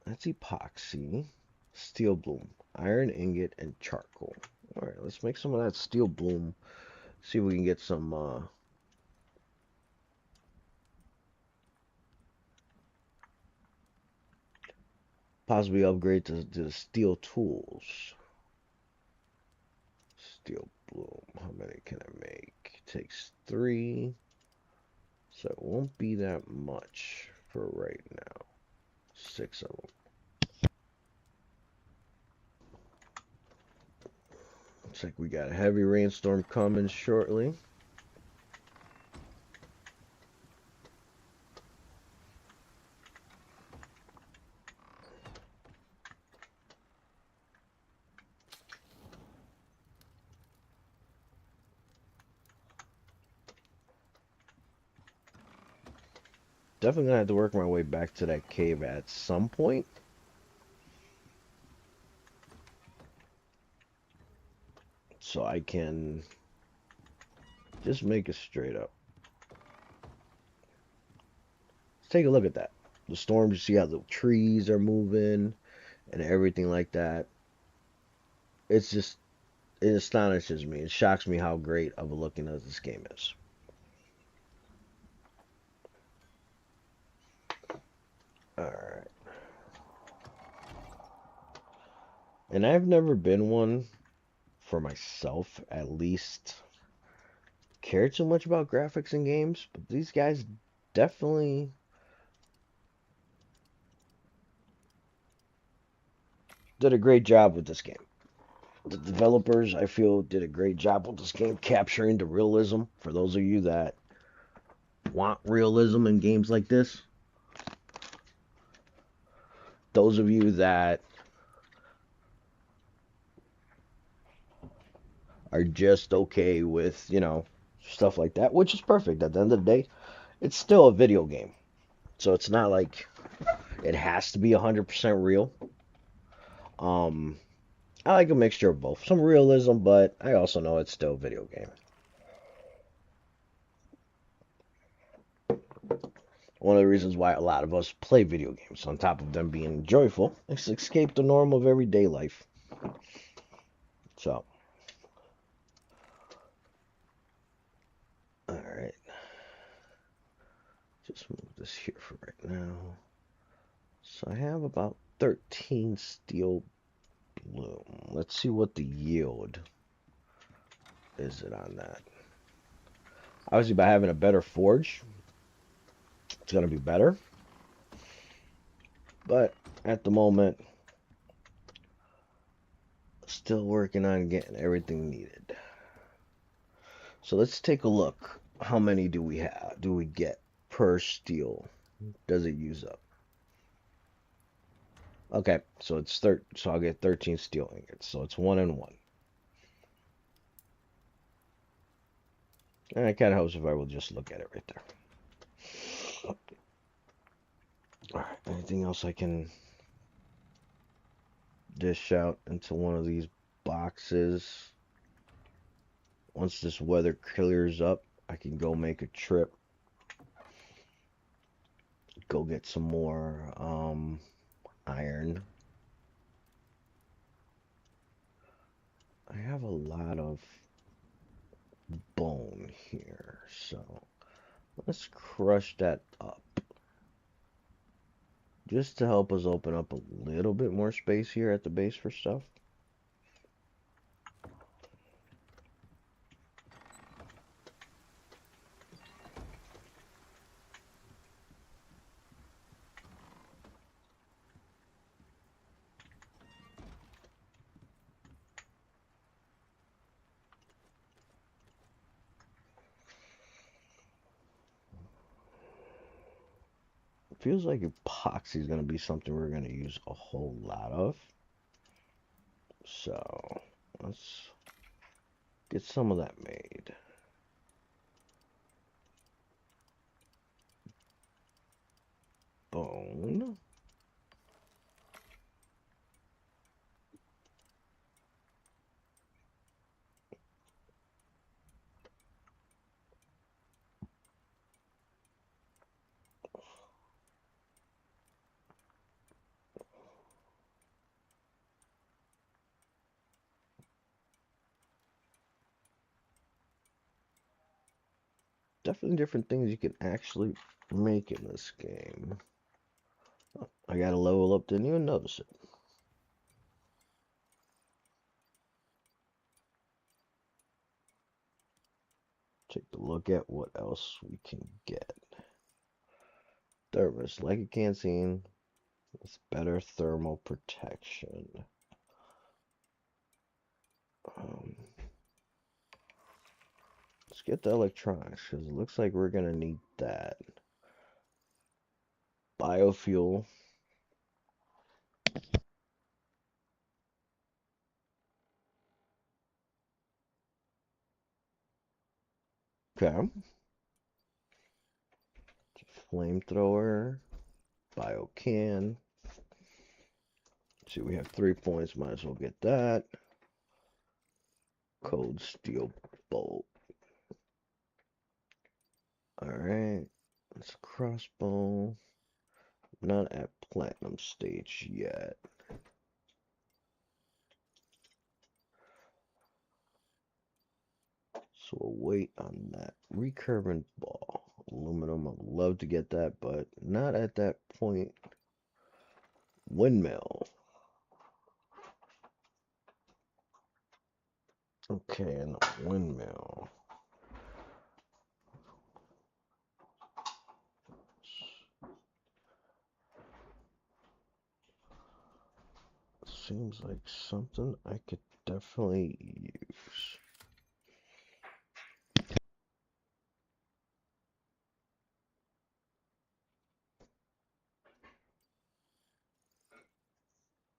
That's epoxy, steel bloom, iron ingot, and charcoal. Alright, let's make some of that steel bloom. See if we can get some Possibly upgrade to the steel tools. Steel bloom. How many can I make? Takes 3. So it won't be that much for right now. 6 of them. Looks like we got a heavy rainstorm coming shortly. Definitely gonna have to work my way back to that cave at some point. So I can just make it straight up. Let's take a look at that. The storms, you see how the trees are moving and everything like that. It's just, it astonishes me. It shocks me how great of a looking as this game is. Alright. And I've never been one for myself, at least, care too much about graphics in games, but these guys definitely did a great job with this game. The developers, I feel, did a great job with this game capturing the realism. For those of you that want realism in games like this, those of you that are just okay with, stuff like that, which is perfect. At the end of the day, it's still a video game. So it's not like it has to be 100% real. Um, I like a mixture of both. Some realism, but I also know it's still a video game. One of the reasons why a lot of us play video games, on top of them being joyful, is to escape the norm of everyday life. So, alright. Just move this here for right now. So I have about 13 steel bloom. Let's see what the yield is it on that. Obviously, by having a better forge, it's going to be better. But at the moment, still working on getting everything needed. So let's take a look. How many do we have? Do we get per steel? Does it use up? Okay, so it's so I'll get 13 steel ingots. So it's 1 and 1. And it kind of helps if I will just look at it right there. Alright, anything else I can dish out into one of these boxes? Once this weather clears up, I can go make a trip. Go get some more iron. I have a lot of bone here, so let's crush that up. Just to help us open up a little bit more space here at the base for stuff. Feels like epoxy is going to be something we're going to use a whole lot of. So let's get some of that made. Bone. Definitely different things you can actually make in this game. I got a level up, didn't even notice it. Take a look at what else we can get. Thermos, like a canteen, with better thermal protection. Let's get the electronics, because it looks like we're going to need that. Biofuel. Okay. Flamethrower. Biocan. See, we have 3 points. Might as well get that. Cold steel bolt. Alright. It's a crossbow. Not at platinum stage yet. So we'll wait on that. Recurvent ball. Aluminum. I'd love to get that, but not at that point. Windmill. Okay, and a windmill. Seems like something I could definitely use.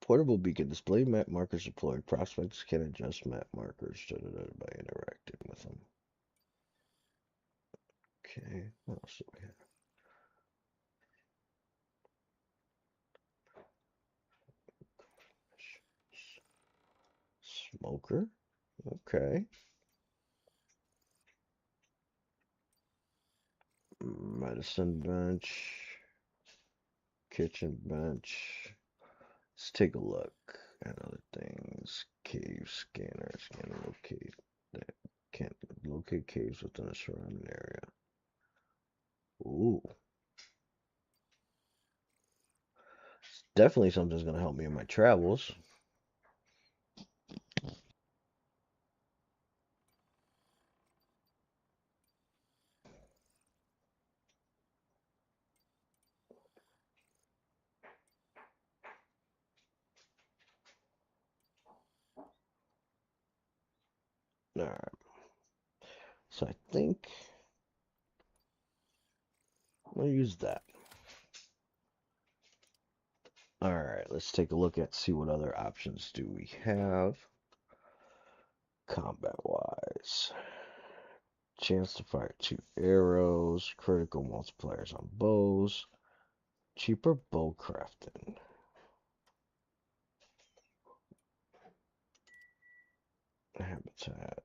Portable beacon. Display map markers deployed. Prospects can adjust map markers by interacting with them. Okay, what else do we have? Smoker. Okay. Medicine bench. Kitchen bench. Let's take a look at other things. Cave scanners can locate that can't locate caves within a surrounding area. Ooh. It's definitely something's gonna help me in my travels. Alright. So I think I'll use that. Alright, let's take a look at see what other options do we have. Combat wise. Chance to fire 2 arrows, critical multipliers on bows, cheaper bow crafting. Habitat,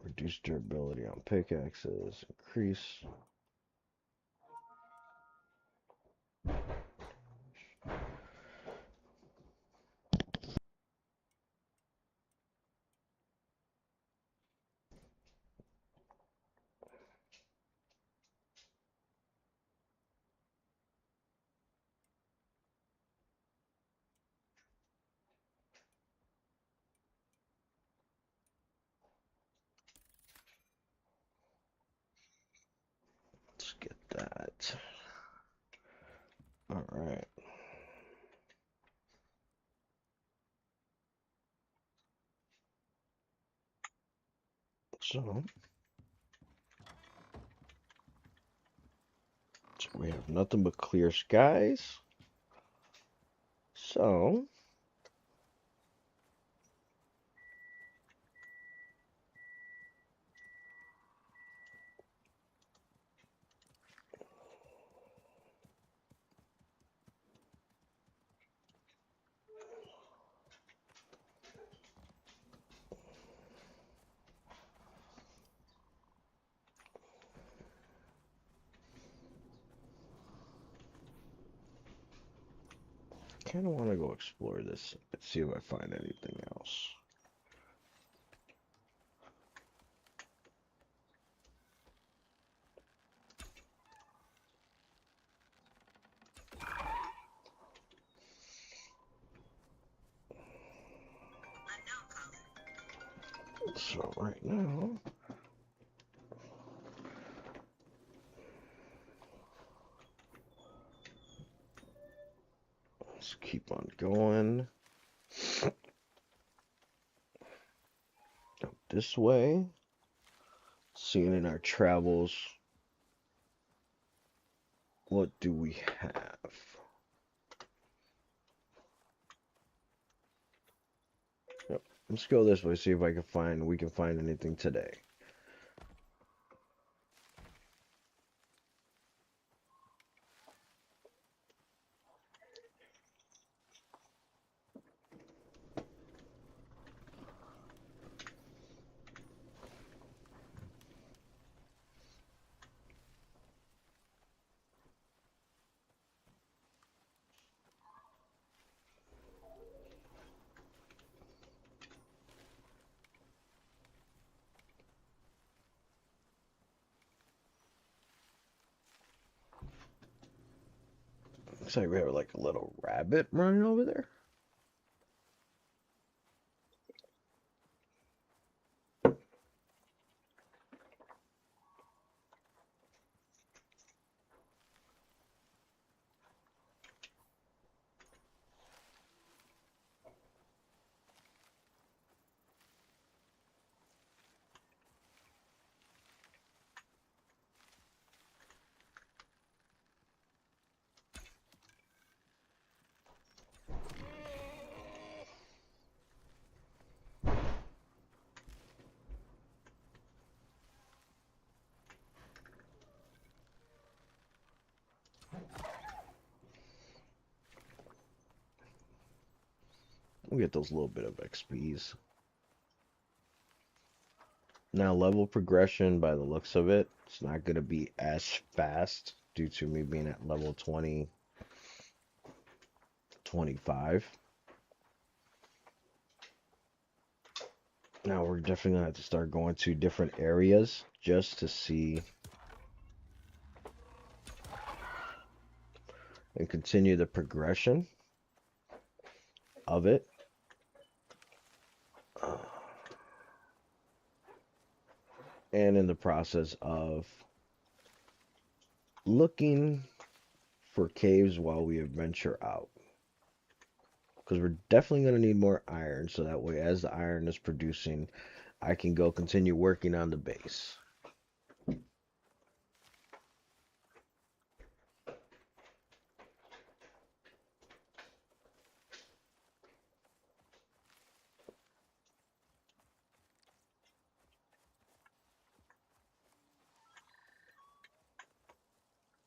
reduce durability on pickaxes, increase. Let's get that. Alright. So we have nothing but clear skies. So kind of want to go explore this and see if I find anything else. So right now, let's keep on going. Go this way. Seeing in our travels, what do we have? Yep. Let's go this way, see if we can find anything today. Looks like we have like a little rabbit running over there. We'll get those little bit of XPs. Now, level progression, by the looks of it, it's not going to be as fast due to me being at level 20, 25. Now, we're definitely going to have to start going to different areas just to see and continue the progression of it. And in the process of looking for caves while we venture out. Because we're definitely going to need more iron, so that way as the iron is producing, I can go continue working on the base.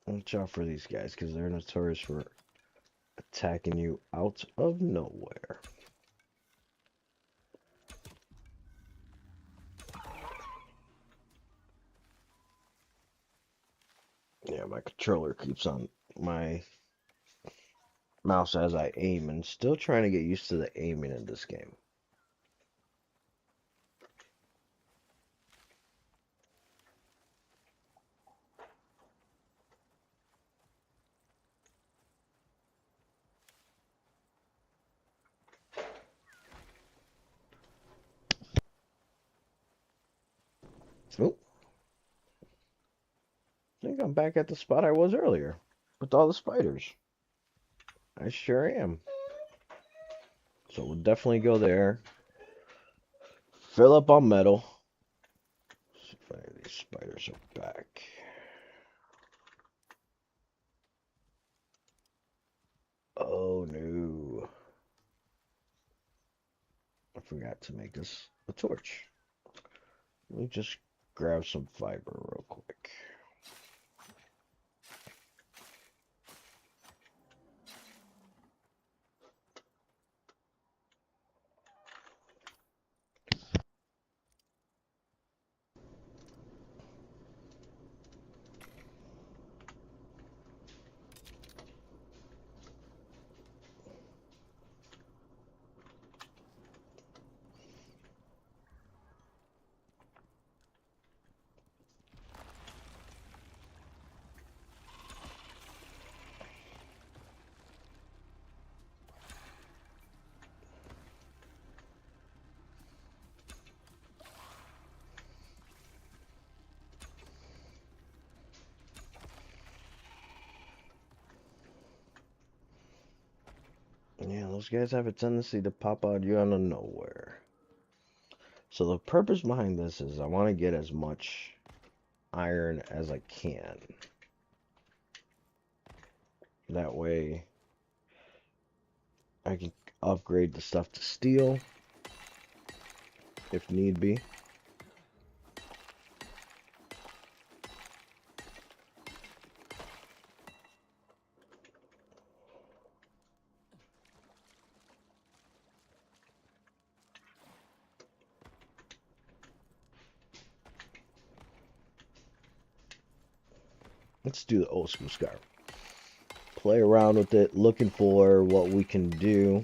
Watch out for these guys, because they're notorious for attacking you out of nowhere. Yeah, my controller keeps on my mouse as I aim, and still trying to get used to the aiming in this game. Oh, I think I'm back at the spot I was earlier with all the spiders. I sure am. So we'll definitely go there. Fill up on metal. See if any of these spiders are back. Oh no. I forgot to make us a torch. Let me just grab some fiber real quick. Yeah, those guys have a tendency to pop out you out of nowhere. So the purpose behind this is I want to get as much iron as I can. That way I can upgrade the stuff to steel if need be. Let's do the old school scar. Play around with it, looking for what we can do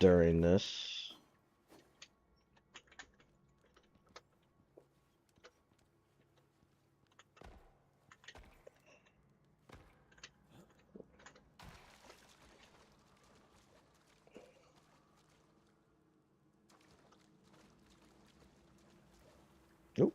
during this. Nope.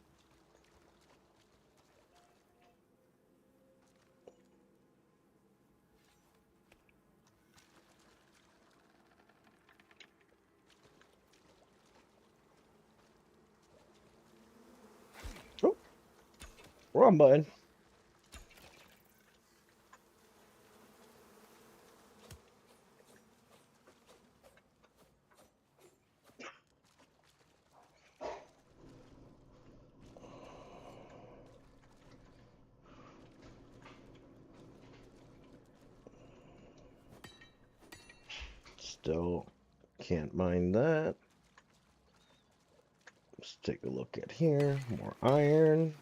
Oh, wrong button. Still can't mine that. Let's take a look at here. More iron.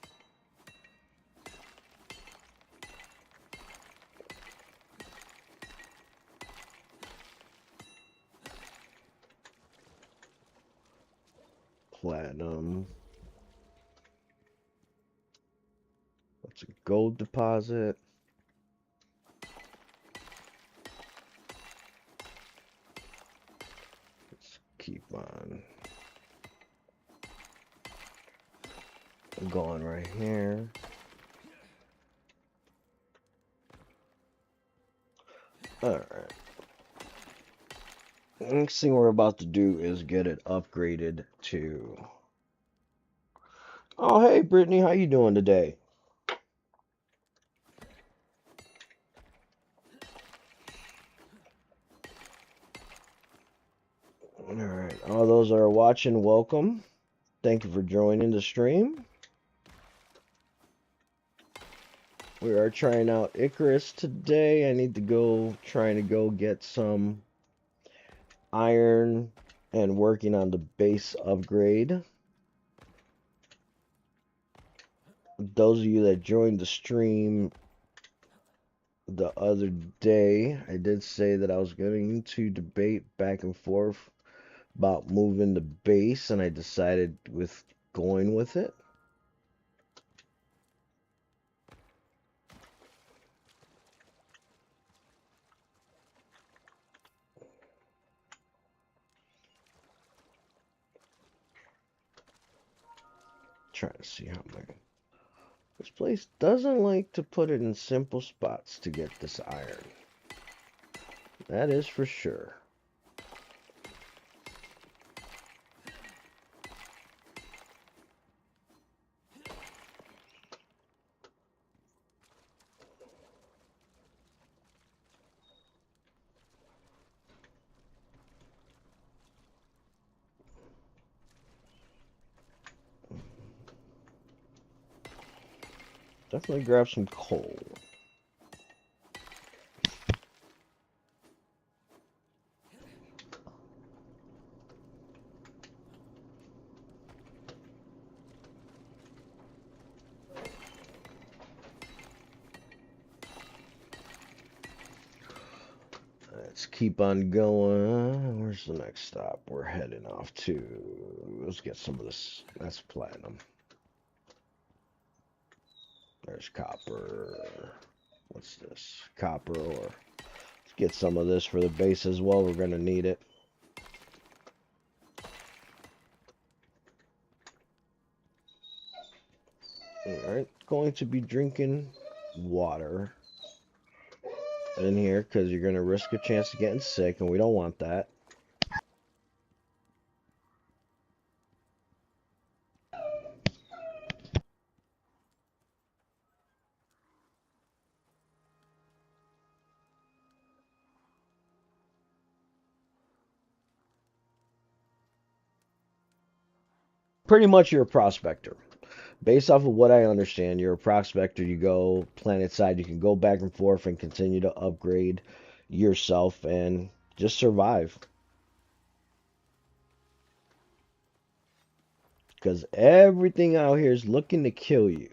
Platinum. That's a gold deposit. Let's keep on going right here. Alright. Next thing we're about to do is get it upgraded to... Oh, hey, Brittany, how you doing today? Alright, all those that are watching, welcome. Thank you for joining the stream. We are trying out Icarus today. I need to trying to go get some iron and working on the base upgrade. Those of you that joined the stream the other day, I did say that I was going to debate back and forth about moving the base, and I decided with going with it. Trying to see how many. This place doesn't like to put it in simple spots to get this iron. That is for sure. Definitely grab some coal. Let's keep on going. Where's the next stop? We're heading off to... Let's get some of this. That's platinum. There's copper. What's this? Copper ore. Let's get some of this for the base as well. We're going to need it. Alright. Going to be drinking water. in here because you're going to risk a chance of getting sick, and we don't want that. Pretty much you're a prospector. Based off of what I understand, you're a prospector. You go planet side, you can go back and forth and continue to upgrade yourself and just survive. Because everything out here is looking to kill you.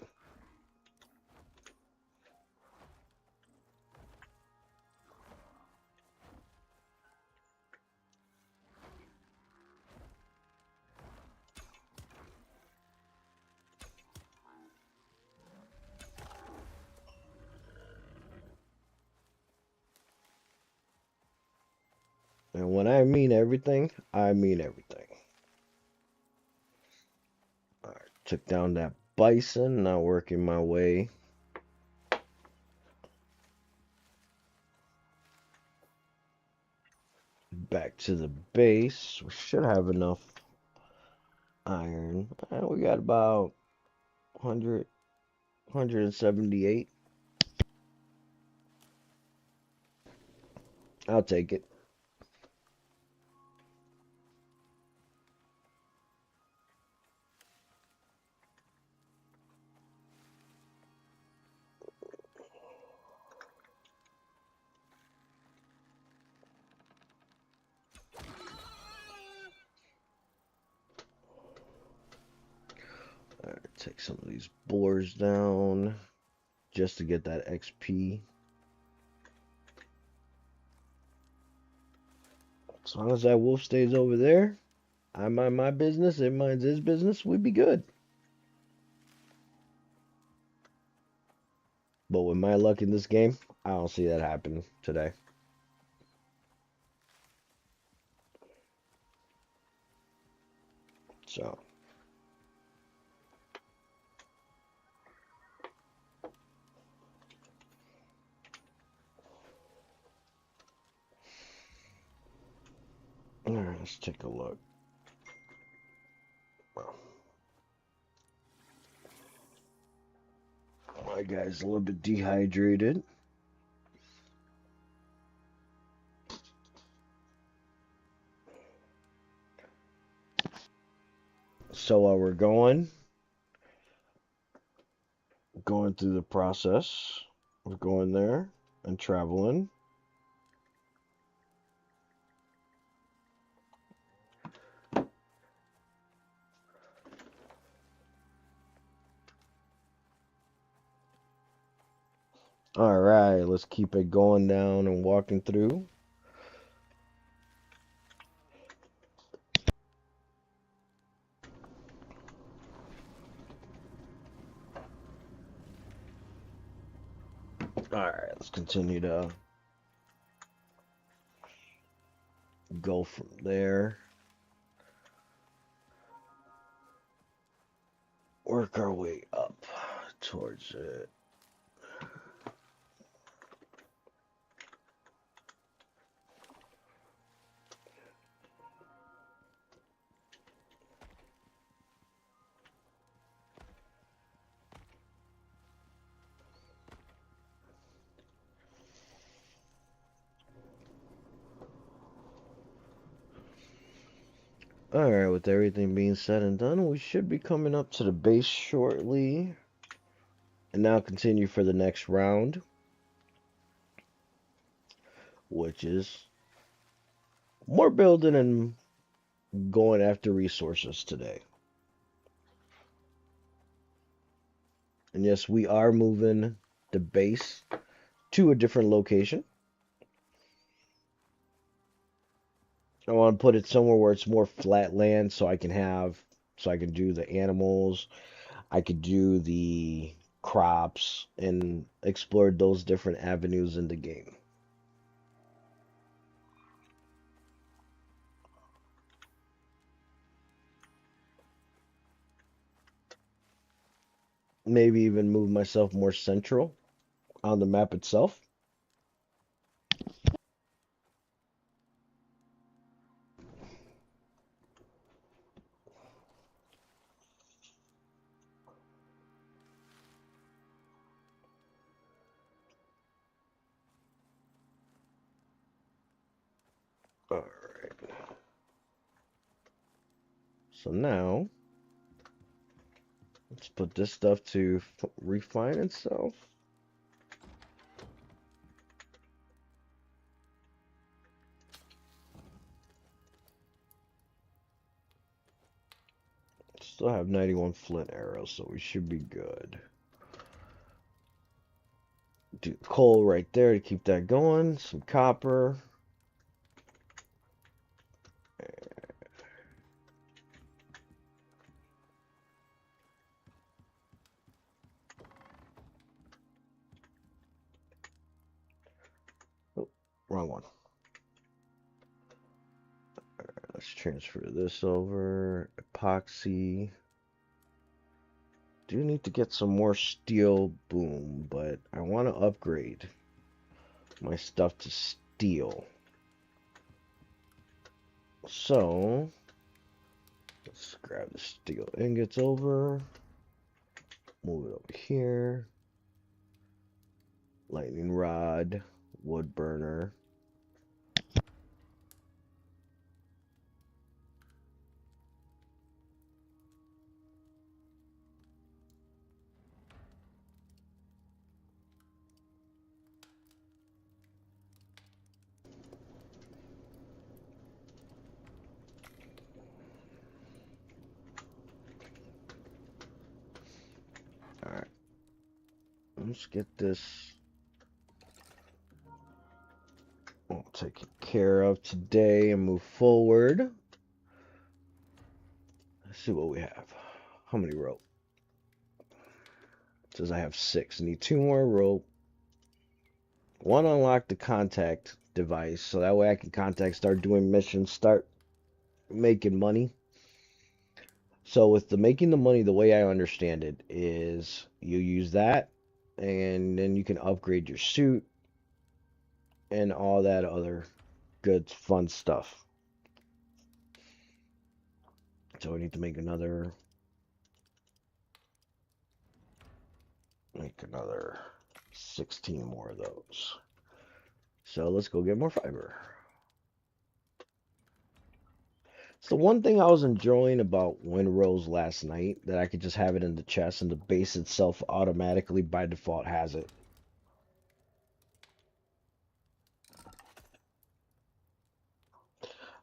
And when I mean everything, I mean everything. Alright, took down that bison, now working my way back to the base. We should have enough iron. We got about 100, 178. I'll take it. Alright, take some of these boars down just to get that XP. As long as that wolf stays over there, I mind my business, it minds his business, we'd be good. But with my luck in this game, I don't see that happen today. So. Alright, let's take a look. My guy's a little bit dehydrated. So while we're going through the process, we're going there and traveling. All right, let's keep it going down and walking through. All right, let's continue to go from there. Work our way up towards it. Alright, with everything being said and done, we should be coming up to the base shortly. And now continue for the next round, which is more building and going after resources today. And yes, we are moving the base to a different location. I want to put it somewhere where it's more flat land so I can do the animals, I could do the crops and explore those different avenues in the game. Maybe even move myself more central on the map itself. Alright. So now, let's put this stuff to refine itself. Still have 91 flint arrows, so we should be good. Do coal right there to keep that going. Some copper. Oh, wrong one. Let's transfer this over. Epoxy. Do need to get some more steel boom, but I want to upgrade my stuff to steel. So, let's grab the steel ingots over. Move it over here. Lightning rod. Wood burner. Alright. Let's get this all taken care of today and move forward. Let's see what we have. How many rope? It says I have 6. I need 2 more rope. One, unlock the contact device, so that way I can contact, start doing missions, start making money. So with the making the money, the way I understand it is you use that, and then you can upgrade your suit and all that other good fun stuff. So we need to make another 16 more of those. So let's go get more fiber. So one thing I was enjoying about Wind Rose last night, that I could just have it in the chest and the base itself automatically by default has it.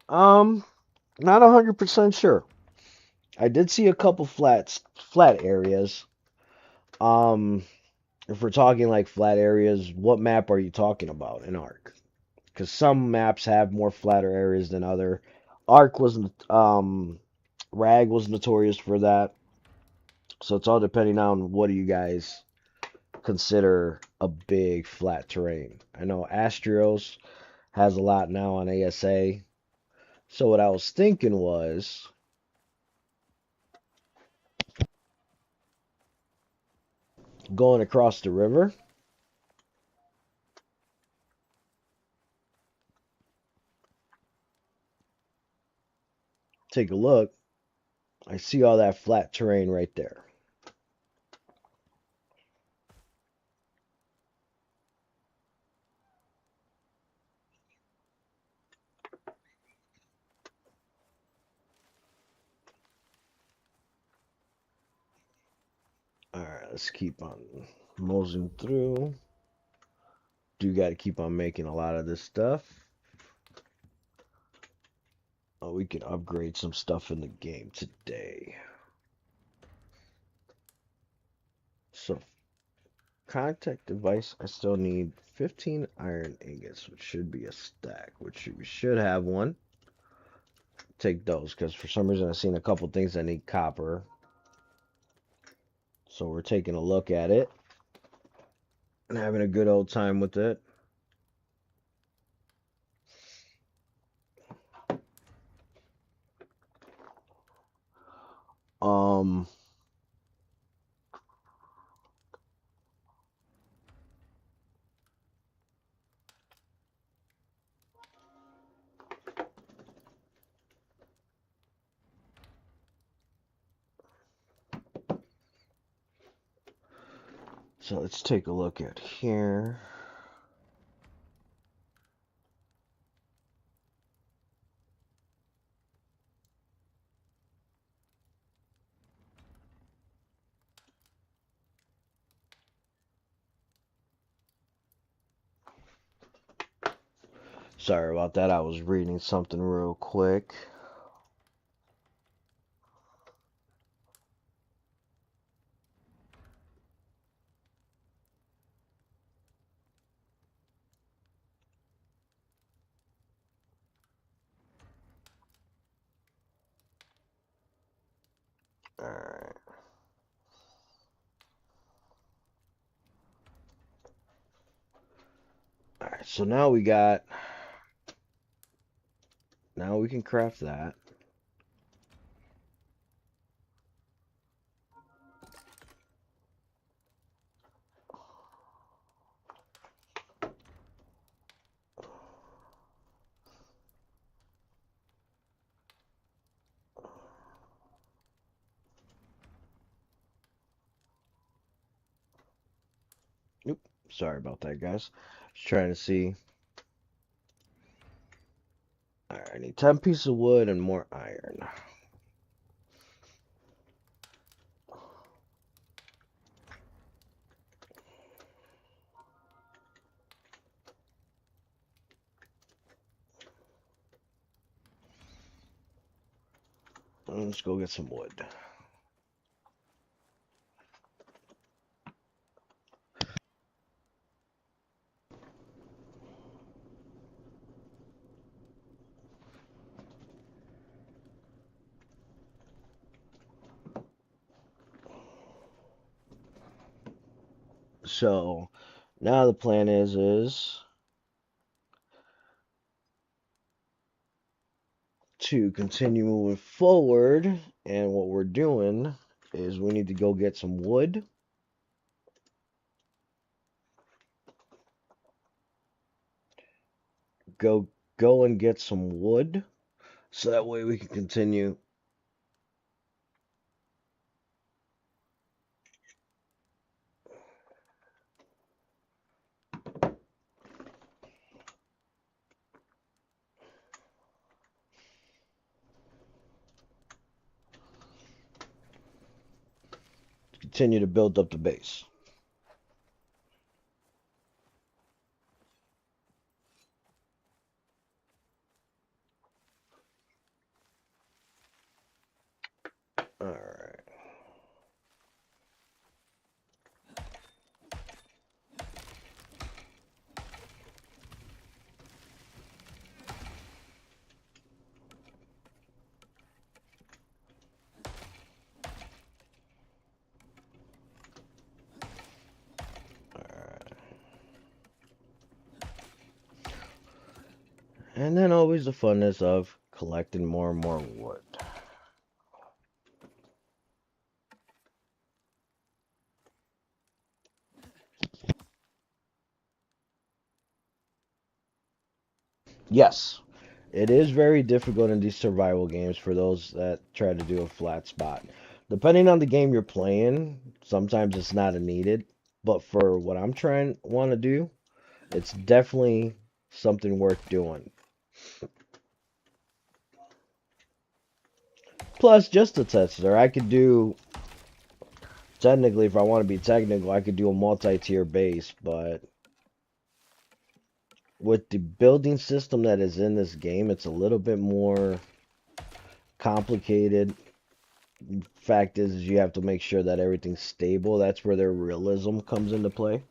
Not 100% sure. I did see a couple flat areas. If we're talking like flat areas, what map are you talking about in Ark? Because some maps have more flatter areas than other. Ark was Rag was notorious for that. So it's all depending on what do you guys consider a big flat terrain. I know Astrios has a lot now on ASA. So what I was thinking was going across the river. Take a look. I see all that flat terrain right there. Alright, let's keep on moseying through. Do got to keep on making a lot of this stuff. Oh, we can upgrade some stuff in the game today. So, contact device, I still need 15 iron ingots, which should be a stack, which we should have one. Take those, because for some reason I've seen a couple things that need copper. So we're taking a look at it and having a good old time with it. So let's take a look at here. Sorry about that. I was reading something real quick. Alright. Alright, so now we got... Now we can craft that. Oop, sorry about that, guys. Just trying to see. Alright, I need 10 pieces of wood and more iron. Let's go get some wood. So, now the plan is to continue moving forward, and what we're doing is we need to go get some wood. Go and get some wood, so that way we can continue. Continue to build up the base. All right. And then always the funness of collecting more and more wood. Yes, it is very difficult in these survival games for those that try to do a flat spot. Depending on the game you're playing, sometimes it's not a needed, but for what I'm trying want to do, it's definitely something worth doing. Plus, just a tester, I could do, technically, if I want to be technical, I could do a multi-tier base, but with the building system that is in this game, it's a little bit more complicated. Fact is you have to make sure that everything's stable. That's where their realism comes into play.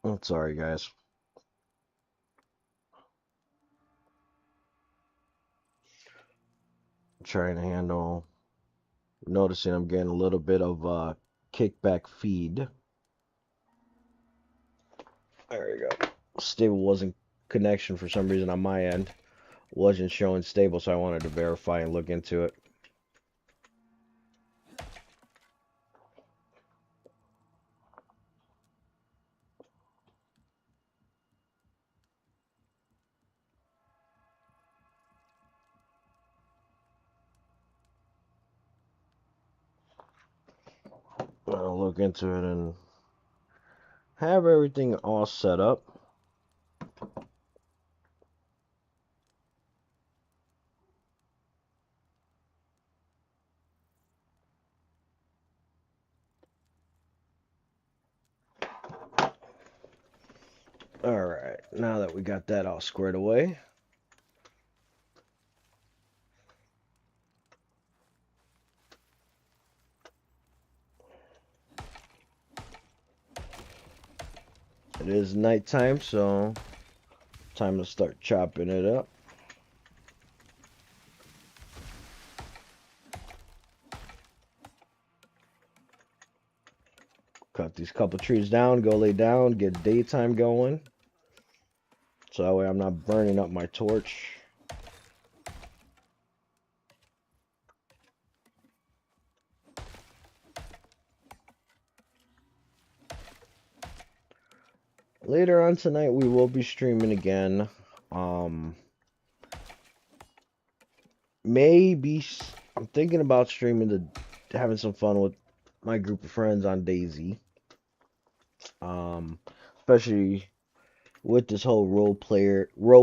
I'm sorry, guys. I'm trying to handle. Noticing I'm getting a little bit of kickback feed. There we go. Stable wasn't connection for some reason on my end. Wasn't showing stable, so I wanted to verify and look into it. I'll look into it and have everything all set up. Alright, now that we got that all squared away, it is nighttime, so time to start chopping it up. Cut these couple trees down, go lay down, get daytime going. So that way I'm not burning up my torch. Later on tonight we will be streaming again. Maybe I'm thinking about streaming having some fun with my group of friends on DayZ. Especially with this whole role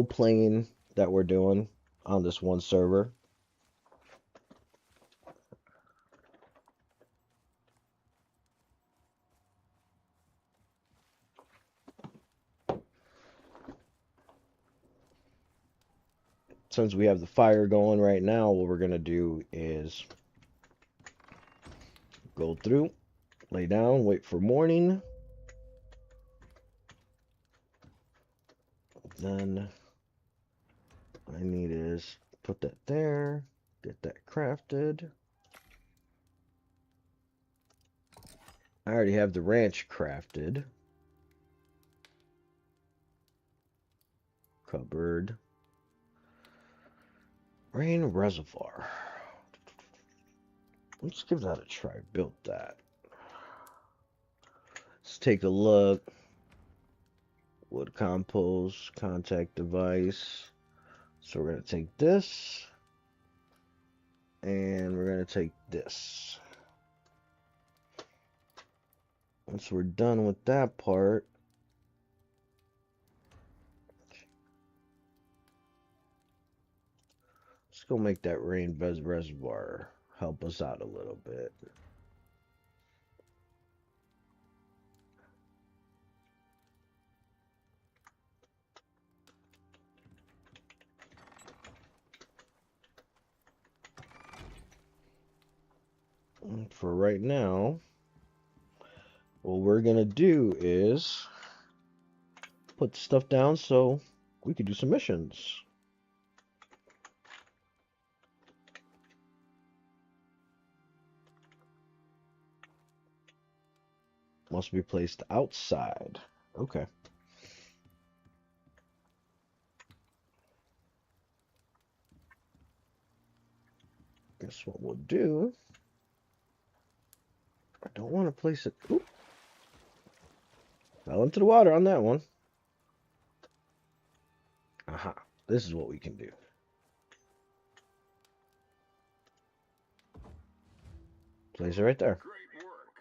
playing that we're doing on this one server. Since we have the fire going right now, what we're gonna do is go through, lay down, wait for morning. Then what I need is put that there, get that crafted. I already have the ranch crafted. Cupboard. Rain reservoir. Let's give that a try. Built that. Let's take a look. Wood compost, contact device. So we're going to take this. And we're going to take this. Once we're done with that part, let's go make that rain reservoir help us out a little bit. And for right now, what we're going to do is put stuff down so we can do some missions. Must be placed outside. Okay. Guess what we'll do. I don't want to place it. Oop. Fell into the water on that one. Aha. This is what we can do. Place it right there. Great work.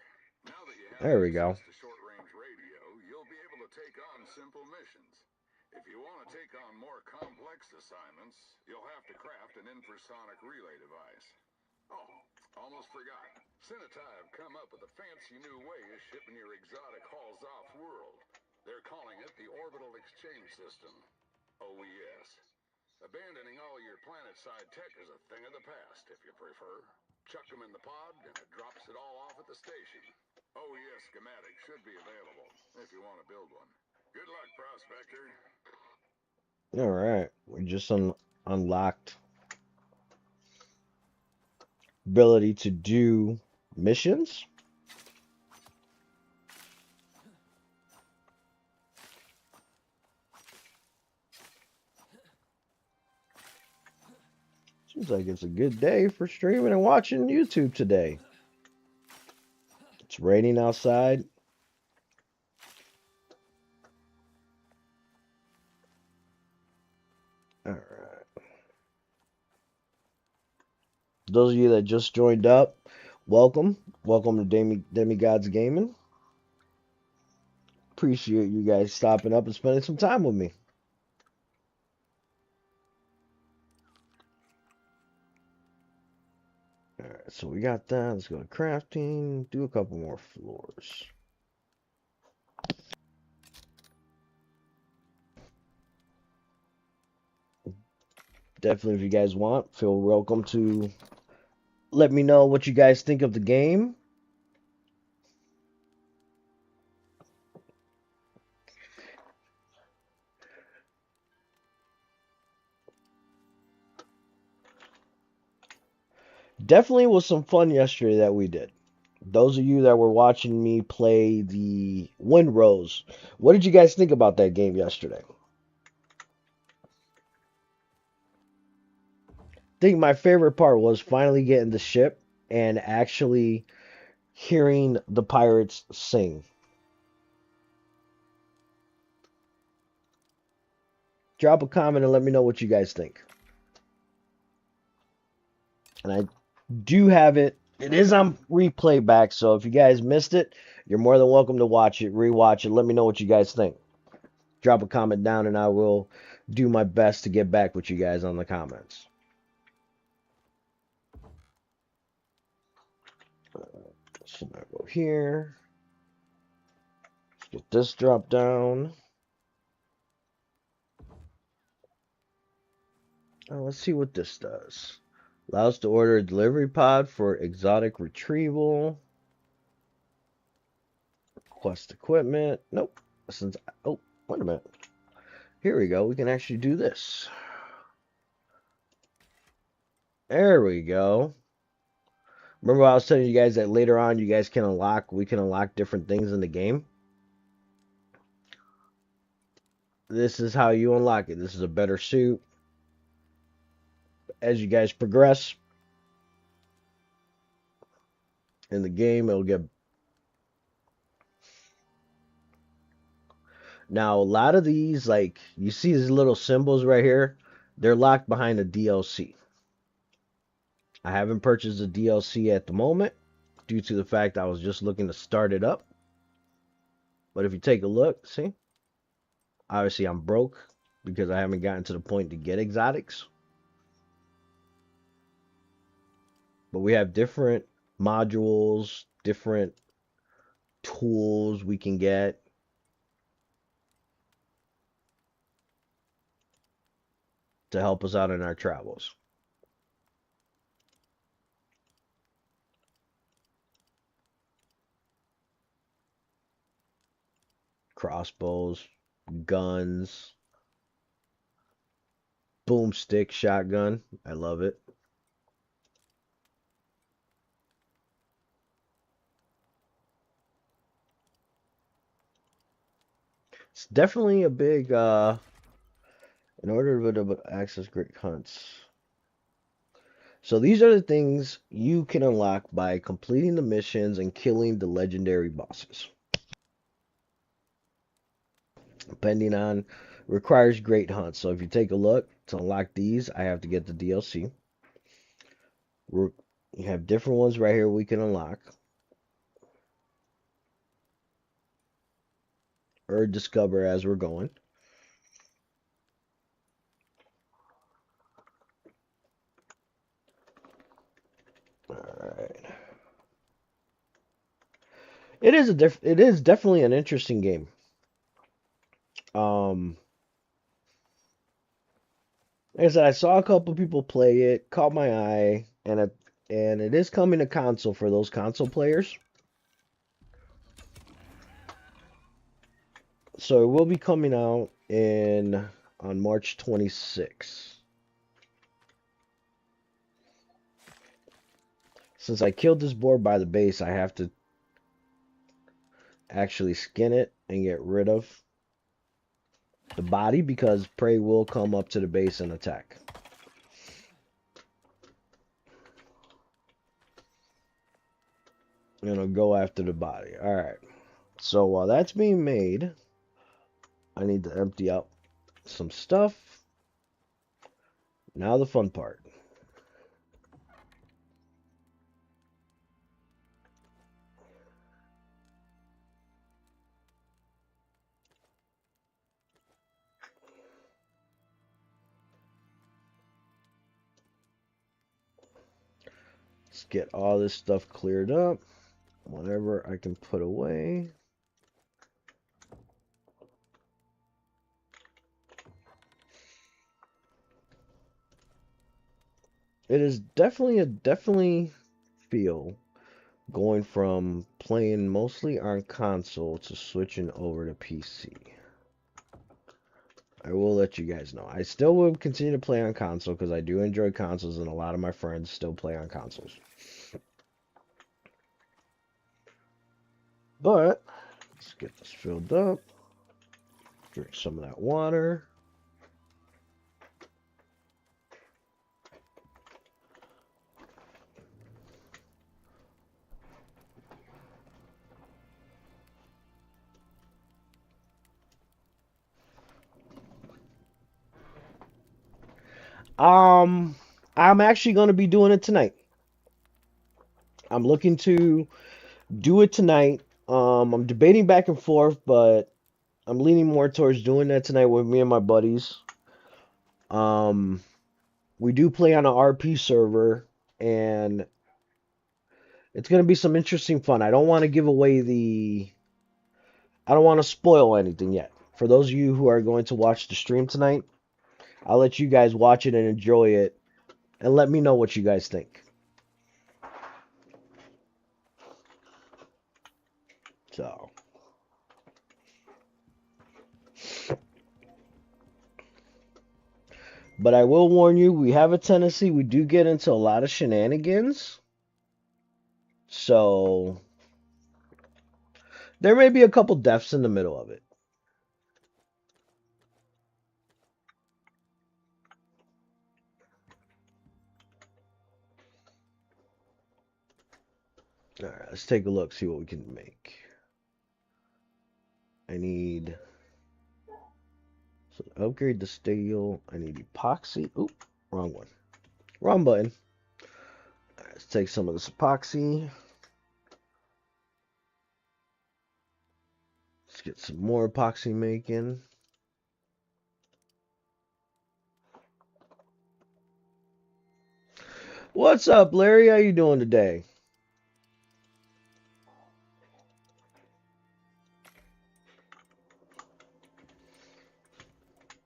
Now that you have There we go. access to short-range radio, you'll be able to take on simple missions. If you want to take on more complex assignments, you'll have to craft an infrasonic relay device. Oh, almost forgot. Cinetai have come up with a fancy new way of shipping your exotic hauls off-world. They're calling it the Orbital Exchange System, OES. Abandoning all your planet-side tech is a thing of the past, if you prefer. Chuck them in the pod, and it drops it all off at the station. OES schematic should be available, if you want to build one. Good luck, Prospector. Alright. We just unlocked ability to do missions. Seems like it's a good day for streaming and watching YouTube today. It's raining outside. Alright. Those of you that just joined up, welcome. Welcome to Demigods Gaming. Appreciate you guys stopping up and spending some time with me. Alright, so we got that. Let's go to crafting. Do a couple more floors. Definitely, if you guys want, feel welcome to let me know what you guys think of the game. Definitely was some fun yesterday that we did. Those of you that were watching me play the Windrose, what did you guys think about that game yesterday? I think my favorite part was finally getting the ship and actually hearing the pirates sing. Drop a comment and let me know what you guys think. And I do have it. It is on replay back, so if you guys missed it, you're more than welcome to watch it, rewatch it. Let me know what you guys think. Drop a comment down and I will do my best to get back with you guys on the comments. So now go here. Let's get this drop down. Let's see what this does. Allows to order a delivery pod for exotic retrieval. Request equipment. Nope. Oh, wait a minute. Here we go. We can actually do this. There we go. Remember I was telling you guys that later on we can unlock different things in the game? This is how you unlock it. This is a better suit. As you guys progress in the game, it'll get... Now, a lot of these, like, you see these little symbols right here, they're locked behind a DLC. I haven't purchased the DLC at the moment due to the fact I was just looking to start it up. But if you take a look, see? Obviously, I'm broke because I haven't gotten to the point to get exotics. But we have different modules, different tools we can get to help us out in our travels. Crossbows, guns, boomstick, shotgun. I love it. It's definitely a big, in order to access great hunts. So these are the things you can unlock by completing the missions and killing the legendary bosses. Depending on, requires great hunts. So if you take a look, to unlock these, I have to get the DLC. You have different ones right here we can unlock. Or discover as we're going. Alright. It is definitely an interesting game. Like I said, I saw a couple people play it, caught my eye, and it is coming to console for those console players. So it will be coming out on March 26th. Since I killed this boar by the base, I have to actually skin it and get rid of the body because prey will come up to the base and attack. And it'll go after the body. Alright. So while that's being made, I need to empty out some stuff. Now the fun part. Let's get all this stuff cleared up. Whatever I can put away. It is definitely feel going from playing mostly on console to switching over to PC. I will let you guys know. I still will continue to play on console because I do enjoy consoles and a lot of my friends still play on consoles. But let's get this filled up. Drink some of that water. I'm actually going to be doing it tonight. I'm looking to do it tonight. I'm debating back and forth, but I'm leaning more towards doing that tonight with me and my buddies. Um, we do play on an RP server, and it's going to be some interesting fun. I don't want to give away I don't want to spoil anything yet. For those of you who are going to watch the stream tonight, I'll let you guys watch it and enjoy it, and let me know what you guys think. So, but I will warn you, we have a tendency, we do get into a lot of shenanigans. So, there may be a couple deaths in the middle of it. Alright, let's take a look, see what we can make. I need... So, upgrade the steel. I need epoxy. Oop, wrong one. Wrong button. Alright, let's take some of this epoxy. Let's get some more epoxy making. What's up, Larry? How you doing today?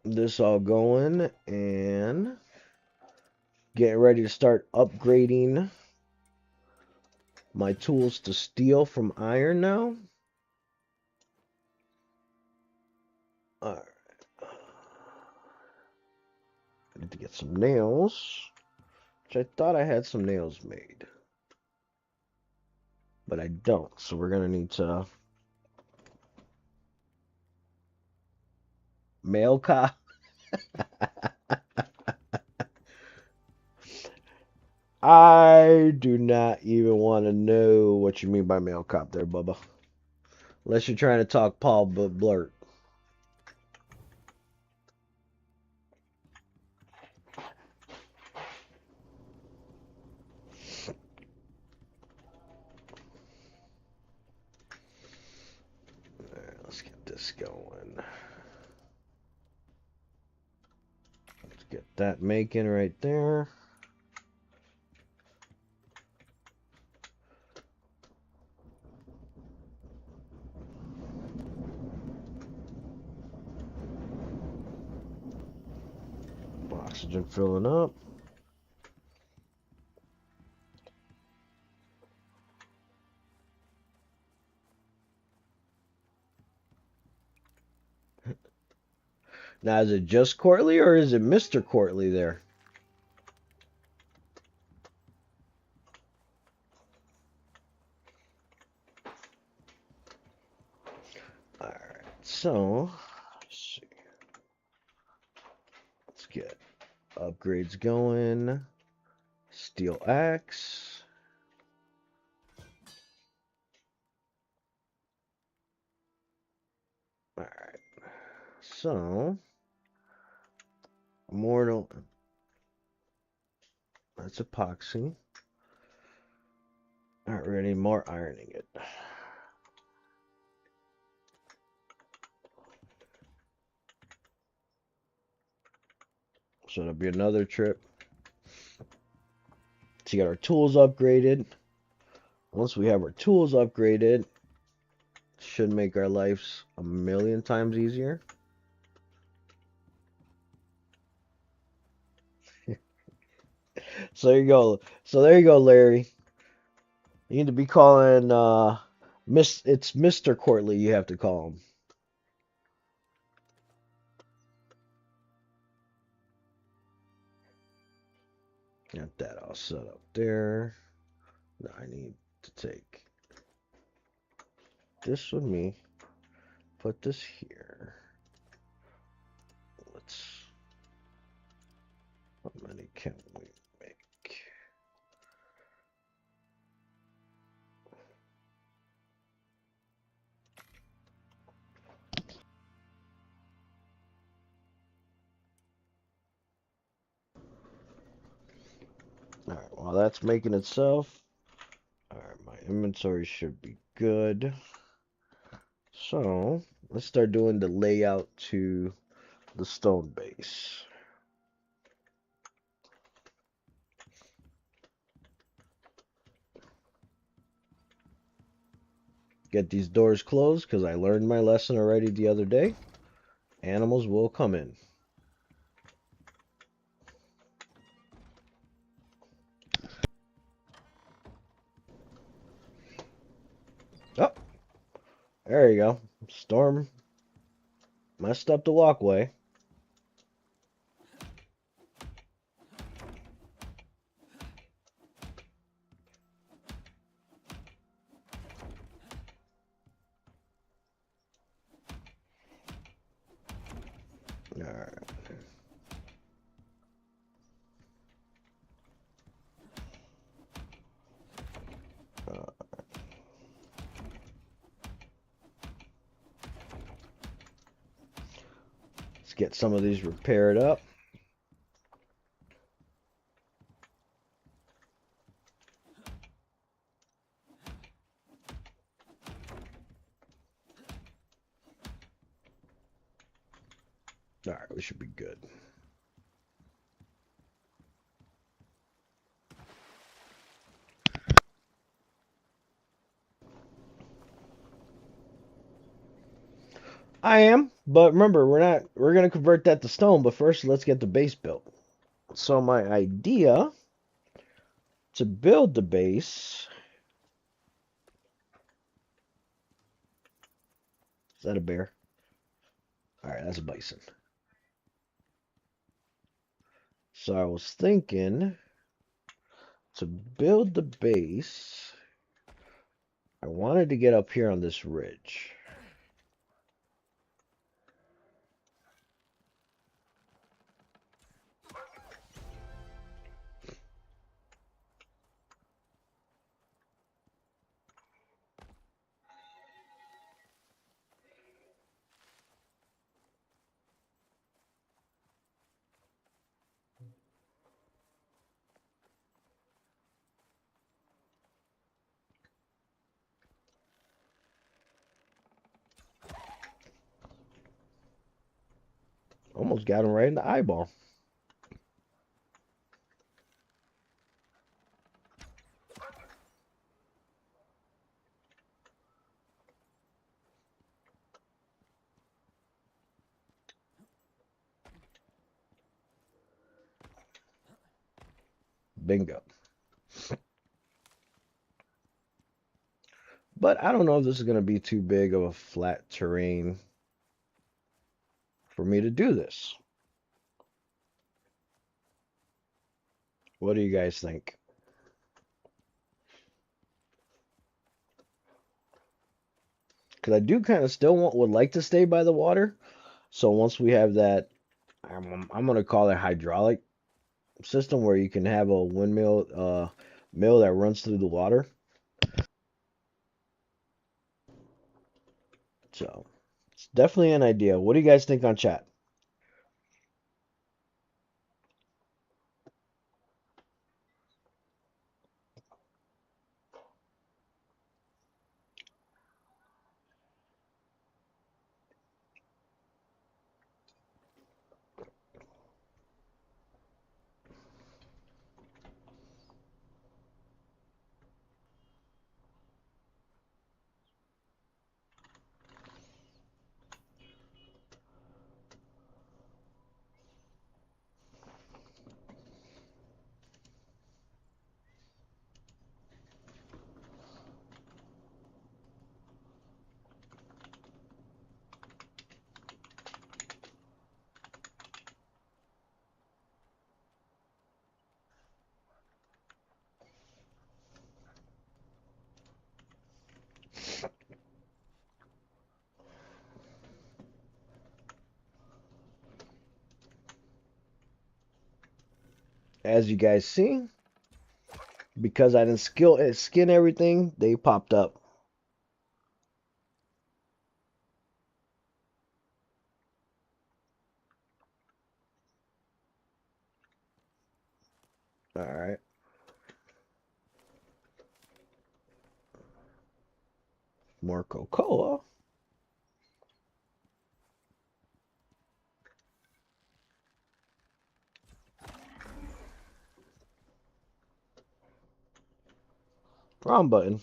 This all going and getting ready to start upgrading my tools to steel from iron now. Alright. I need to get some nails, which I thought I had some nails made. But I don't, so we're gonna need to mail cop. I do not even want to know what you mean by mail cop there, Bubba. Unless you're trying to talk Paul Blurt. Alright, let's get this going. Let's get that making right there. Oxygen filling up. Now, is it just Courtly or is it Mr. Courtly there? Alright, so let's see. Let's get upgrades going. Steel axe. Alright. So mortal. That's epoxy. Alright, we're gonna need more ironing it. So it'll be another trip. to get our tools upgraded. Once we have our tools upgraded, should make our lives a million times easier. So there you go. So there you go, Larry. You need to be calling it's Mr. Courtly you have to call him. Got that all set up there. Now I need to take this with me, put this here. Let's, how many can we make? All right, while that's making itself, all right, my inventory should be good. So let's start doing the layout to the stone base. Get these doors closed because I learned my lesson already the other day. Animals will come in. Oh, there you go. Storm messed up the walkway. All right. Let's get some of these repaired up. All right, we should be good. I am, but remember, we're gonna convert that to stone, but first let's get the base built. So my idea to build the base, is that a bear? All right, that's a bison. So I was thinking to build the base, I wanted to get up here on this ridge. Almost got him right in the eyeball. Bingo. But I don't know if this is going to be too big of a flat terrain for me to do this. What do you guys think? Because I do kind of still would like to stay by the water. So once we have that, I'm going to call it hydraulic system where you can have a windmill mill that runs through the water. So it's definitely an idea. What do you guys think on chat? as you guys see, because I didn't skin everything, they popped up. All right. More Cocoa. Wrong button.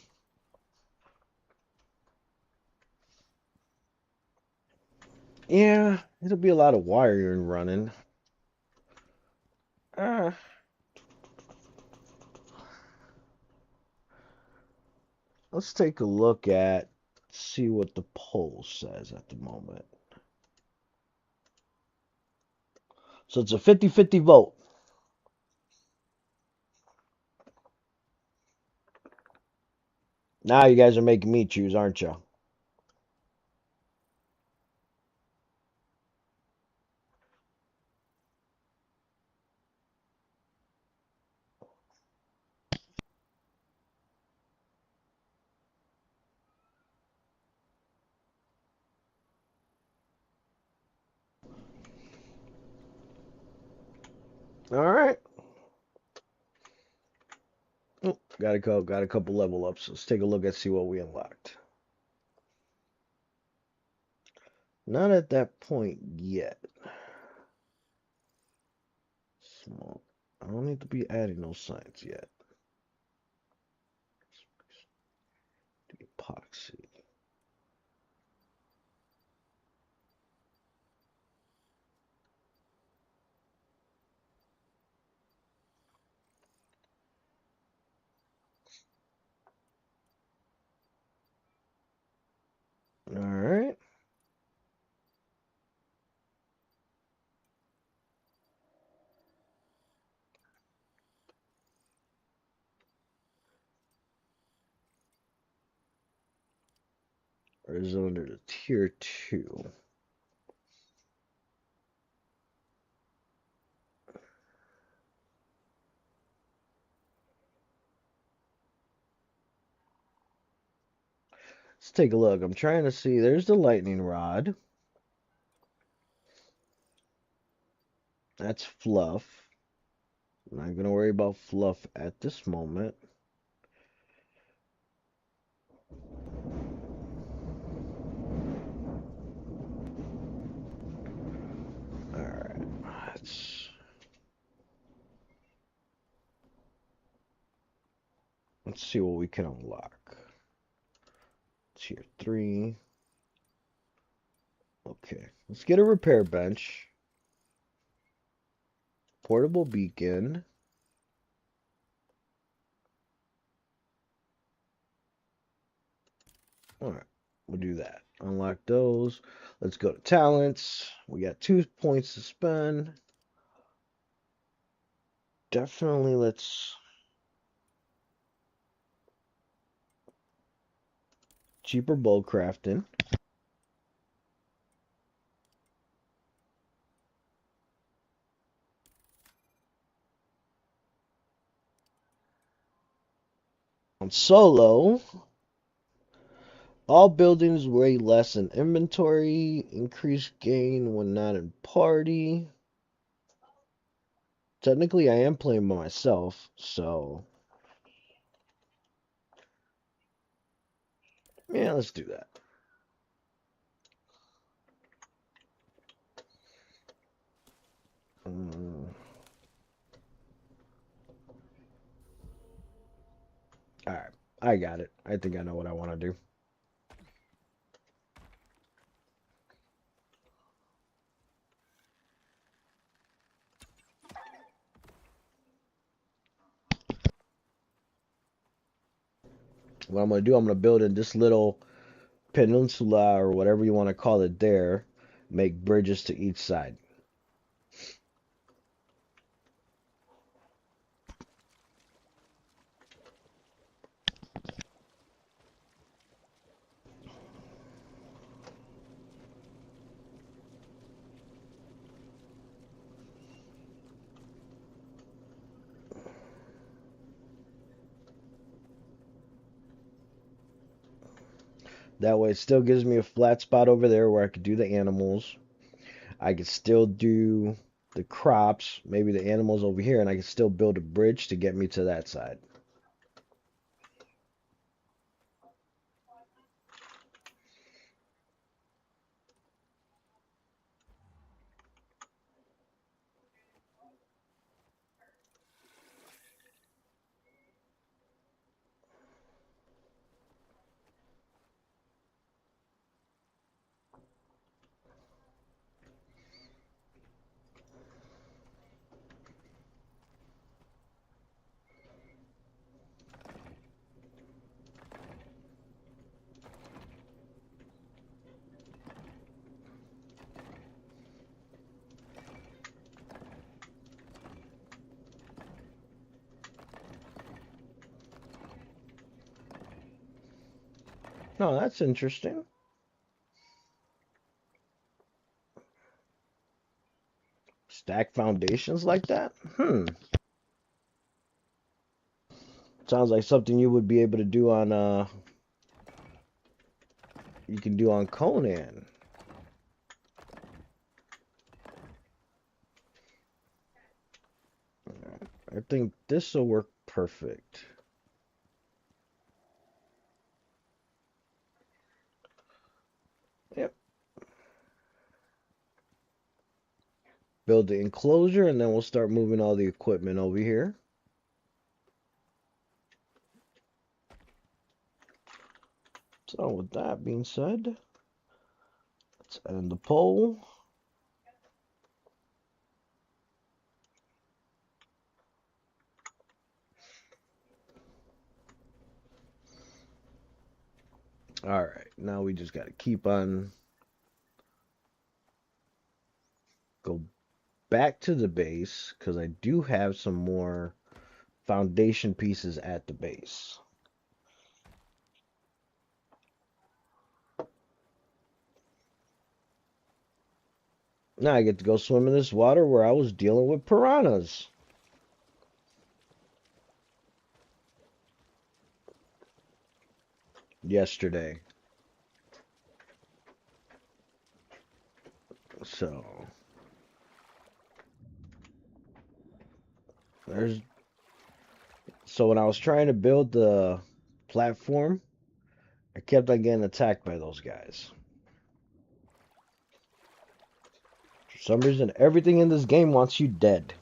Yeah, it'll be a lot of wiring running. Uh, let's take a look at, see what the poll says at the moment. So it's a 50-50 vote. Now you guys are making me choose, aren't you? All right. Oh, got a couple level ups. Let's take a look and see what we unlocked. Not at that point yet. Small. I don't need to be adding those signs yet. Epoxy. All right. Or is it under the tier 2? Let's take a look. I'm trying to see. There's the lightning rod. That's fluff. I'm not going to worry about fluff at this moment. All right. Let's see what we can unlock. Tier 3. Okay. Let's get a repair bench. Portable beacon. All right. We'll do that. Unlock those. Let's go to talents. We got 2 points to spend. Definitely let's cheaper bow crafting. On solo, all buildings weigh less in inventory. Increased gain when not in party. Technically, I am playing by myself, so yeah, let's do that. All right, I got it. I think I know what I want to do. What I'm going to do, I'm going to build in this little peninsula or whatever you want to call it there. Make bridges to each side. That way it still gives me a flat spot over there where I could do the animals. I could still do the crops, maybe the animals over here, and I could still build a bridge to get me to that side. No, that's interesting. Stack foundations like that? Sounds like something you would be able to do on you can do on Conan. I think this will work perfect. Yep. Build the enclosure and then we'll start moving all the equipment over here. So with that being said, let's end the poll. All right, now we just got to keep on go back to the base because I do have some more foundation pieces at the base. Now I get to go swim in this water where I was dealing with piranhas yesterday. So there's so when I was trying to build the platform, I kept on getting attacked by those guys. For some reason, everything in this game wants you dead.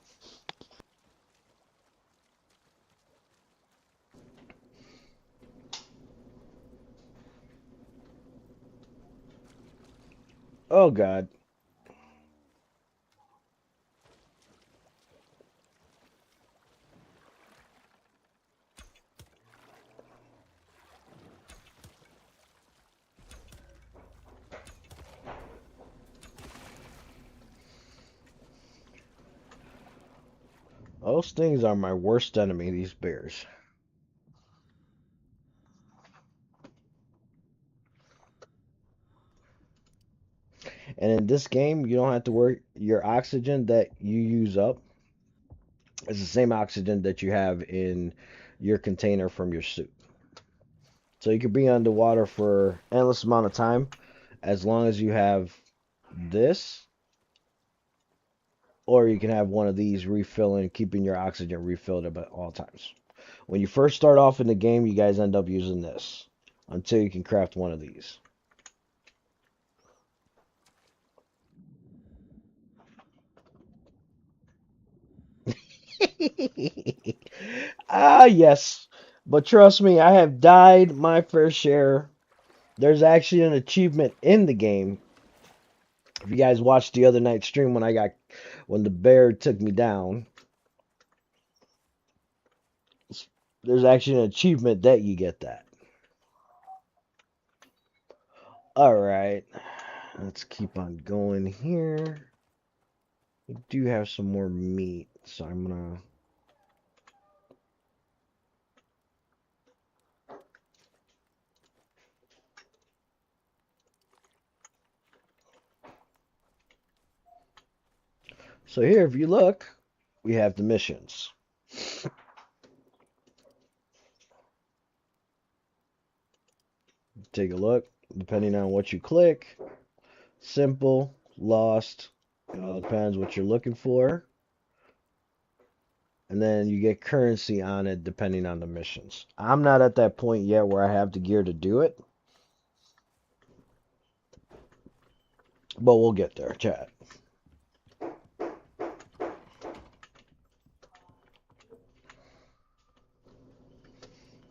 Oh God. Those things are my worst enemy, these bears. And in this game, you don't have to worry. Your oxygen that you use up is the same oxygen that you have in your container from your suit. So you could be underwater for endless amount of time as long as you have this, or you can have one of these refilling, keeping your oxygen refilled at all times. When you first start off in the game, you guys end up using this until you can craft one of these. Ah, yes. But trust me, I have died my fair share. There's actually an achievement in the game. If you guys watched the other night stream when the bear took me down, there's actually an achievement that you get that. All right. Let's keep on going here. We do have some more meat, so I'm gonna So here, if you look, we have the missions. Take a look. Depending on what you click, simple, lost. It all depends what you're looking for. And then you get currency on it depending on the missions. I'm not at that point yet where I have the gear to do it, but we'll get there, chat.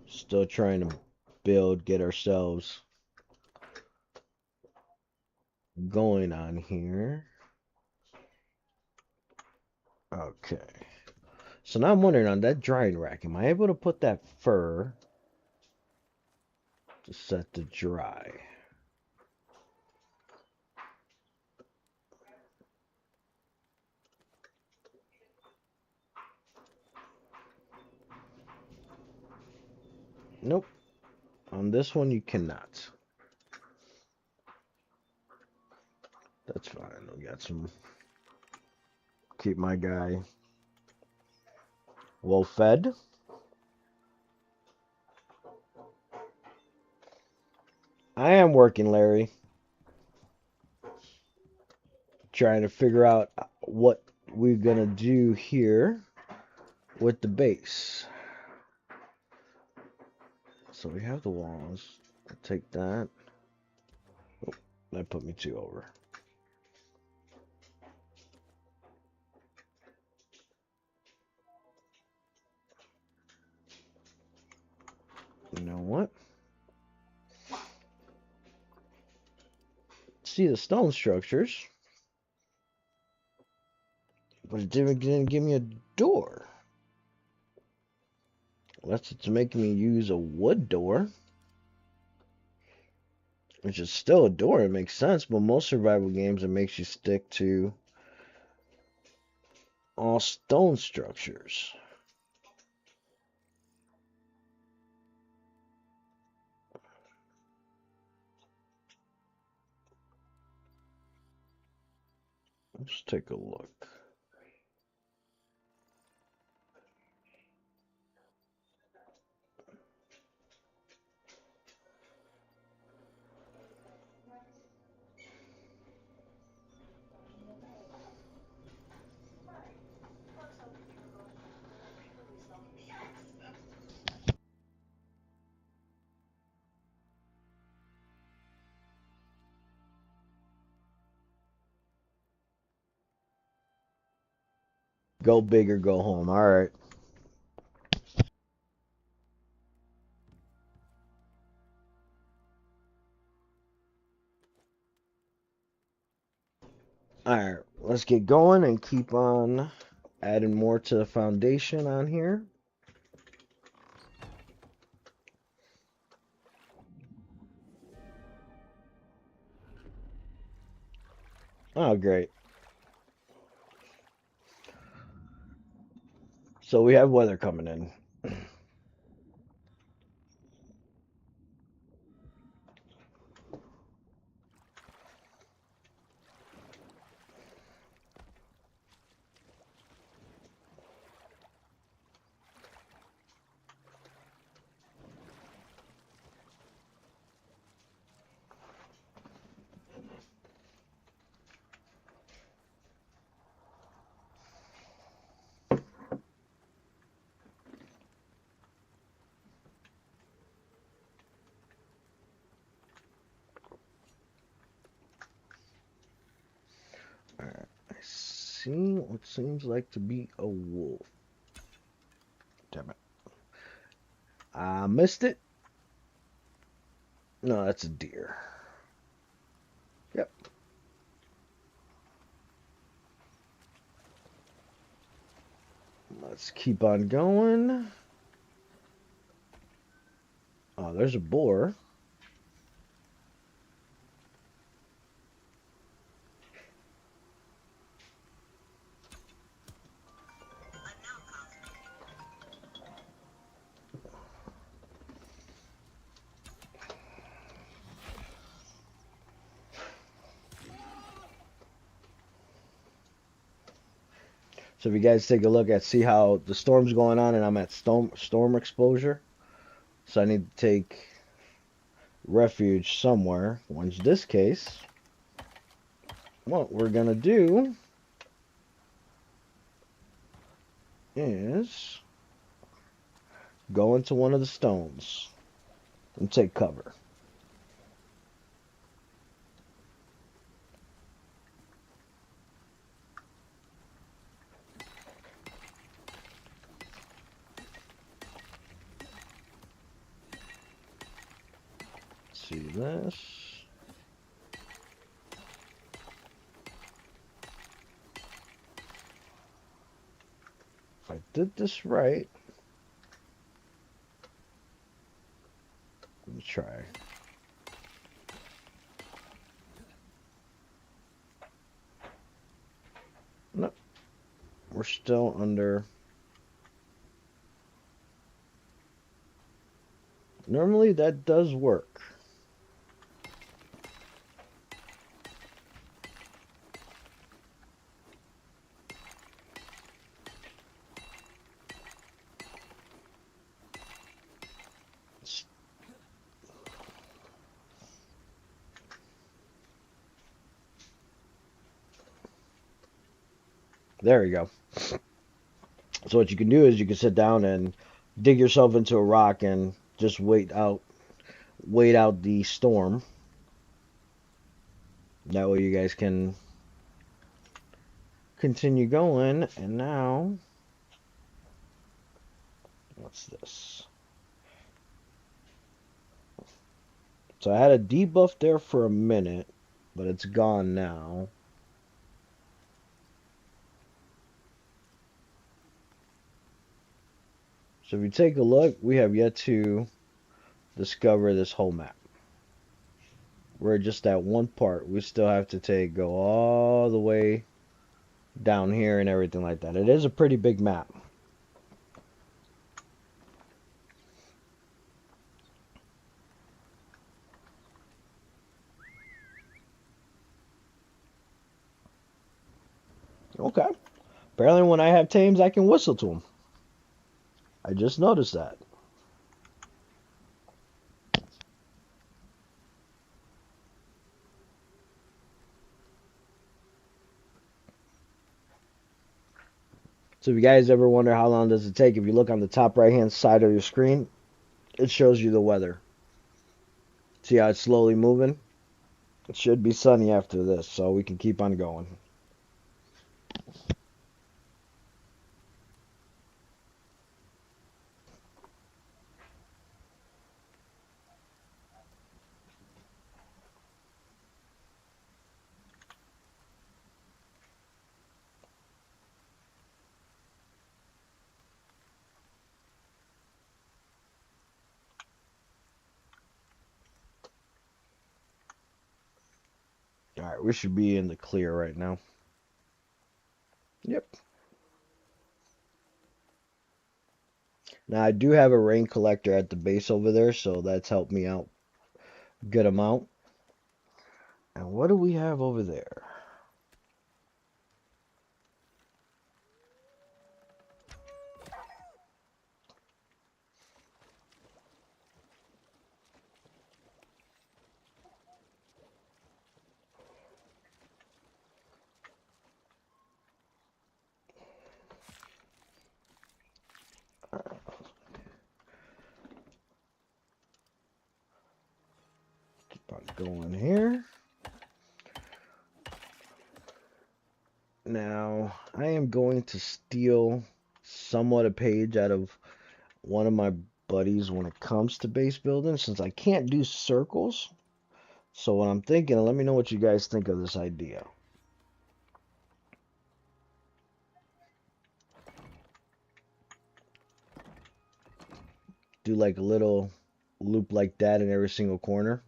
Still trying to build, get ourselves going on here. Okay. So now I'm wondering on that drying rack, am I able to put that fur to set to dry? Nope. On this one, you cannot. That's fine. We got some. Keep my guy well fed. I am working, Larry. Trying to figure out what we're gonna do here with the base. So we have the walls. I'll take that. Oh, that put me 2 over. You know what? See the stone structures, but it didn't give me a door. Unless it's making me use a wood door, which is still a door. It makes sense, but most survival games, it makes you stick to all stone structures. Let's take a look. Go big or go home. All right. All right. Let's get going and keep on adding more to the foundation on here. Oh, great. So we have weather coming in. All right. I see what seems like to be a wolf. Damn it. I missed it. No, that's a deer. Yep. Let's keep on going. Oh, there's a boar. So if you guys take a look at, see how the storm's going on and I'm at storm exposure. So I need to take refuge somewhere. In this case, what we're gonna do is go into one of the stones and take cover. See this? If I did this right, let me try. Nope, we're still under. Normally that does work. There we go. So what you can do is you can sit down and dig yourself into a rock and just wait out the storm. That way you guys can continue going. And now, what's this? So I had a debuff there for a minute, but it's gone now. So if you take a look, we have yet to discover this whole map. We're just at one part. We still have to go all the way down here and everything like that. It is a pretty big map. Okay. Apparently when I have tames, I can whistle to them. I just noticed that. So if you guys ever wonder how long does it take, if you look on the top right hand side of your screen, it shows you the weather. See how it's slowly moving? It should be sunny after this, so we can keep on going. Alright, we should be in the clear right now. Yep. Now I do have a rain collector at the base over there, so that's helped me out a good amount. And what do we have over there? Keep on going here. Now, I am going to steal somewhat a page out of one of my buddies when it comes to base building, since I can't do circles. So what I'm thinking, let me know what you guys think of this idea. Do like a little loop like that in every single corner.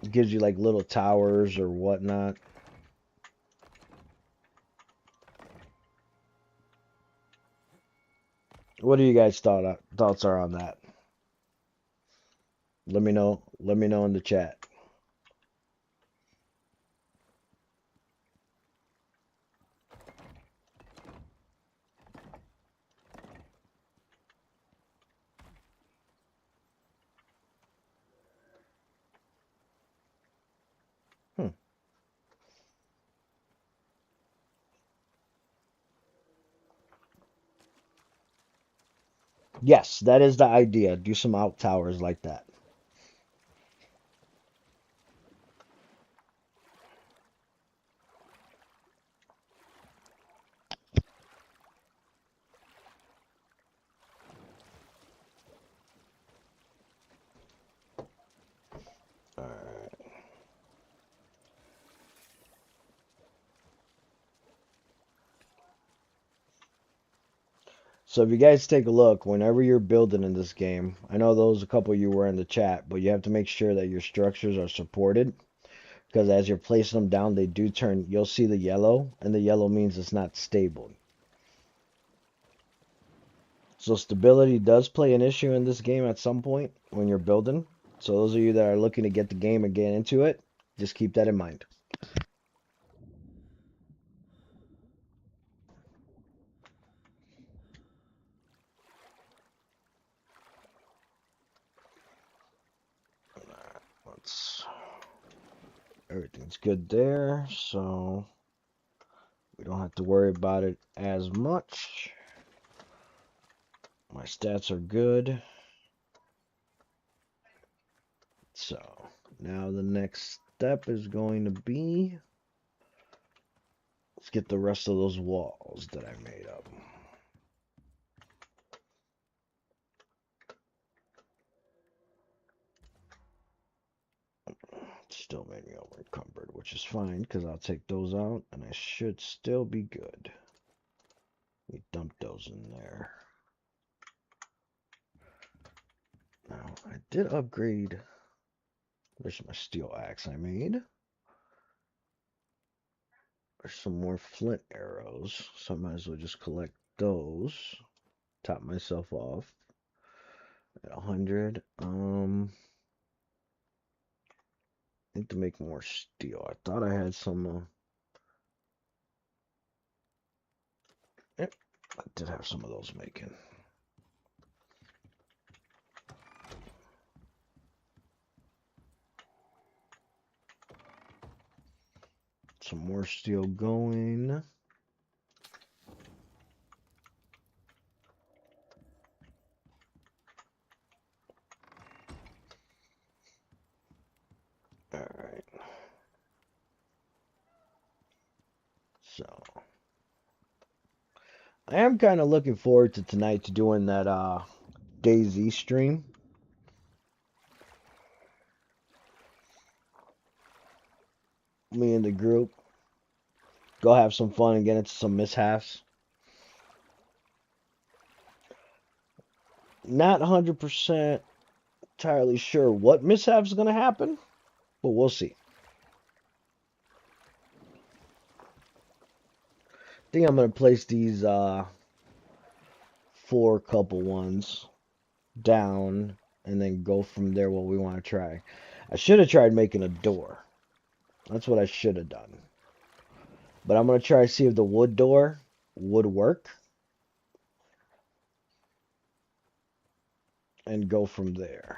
It gives you like little towers or whatnot. What do you guys thoughts are on that? Let me know in the chat. Yes, that is the idea. Do some out towers like that. Alright. So if you guys take a look, whenever you're building in this game, I know those a couple of you were in the chat, but you have to make sure that your structures are supported because as you're placing them down, they do turn, you'll see the yellow, and the yellow means it's not stable. So stability does play an issue in this game at some point when you're building. So those of you that are looking to get the game and get into it, just keep that in mind. Let's, everything's good there, so we don't have to worry about it as much. My stats are good. So now the next step is going to be, let's get the rest of those walls that I made up. Still made me over encumbered, which is fine because I'll take those out and I should still be good. We dump those in there. Now I did upgrade. There's my steel axe I made. There's some more flint arrows, so I might as well just collect those. Top myself off at 100. Need to make more steel. I thought I had some. Yep, I did have some of those making. Some more steel going. Alright. So I am kind of looking forward to tonight to doing that DayZ stream. Me and the group. Go have some fun and get into some mishaps. Not 100% entirely sure what mishaps is going to happen, but we'll see. I think I'm going to place these 4 couple ones down and then go from there what we want to try. I should have tried making a door. That's what I should have done. But I'm going to try to see if the wood door would work and go from there.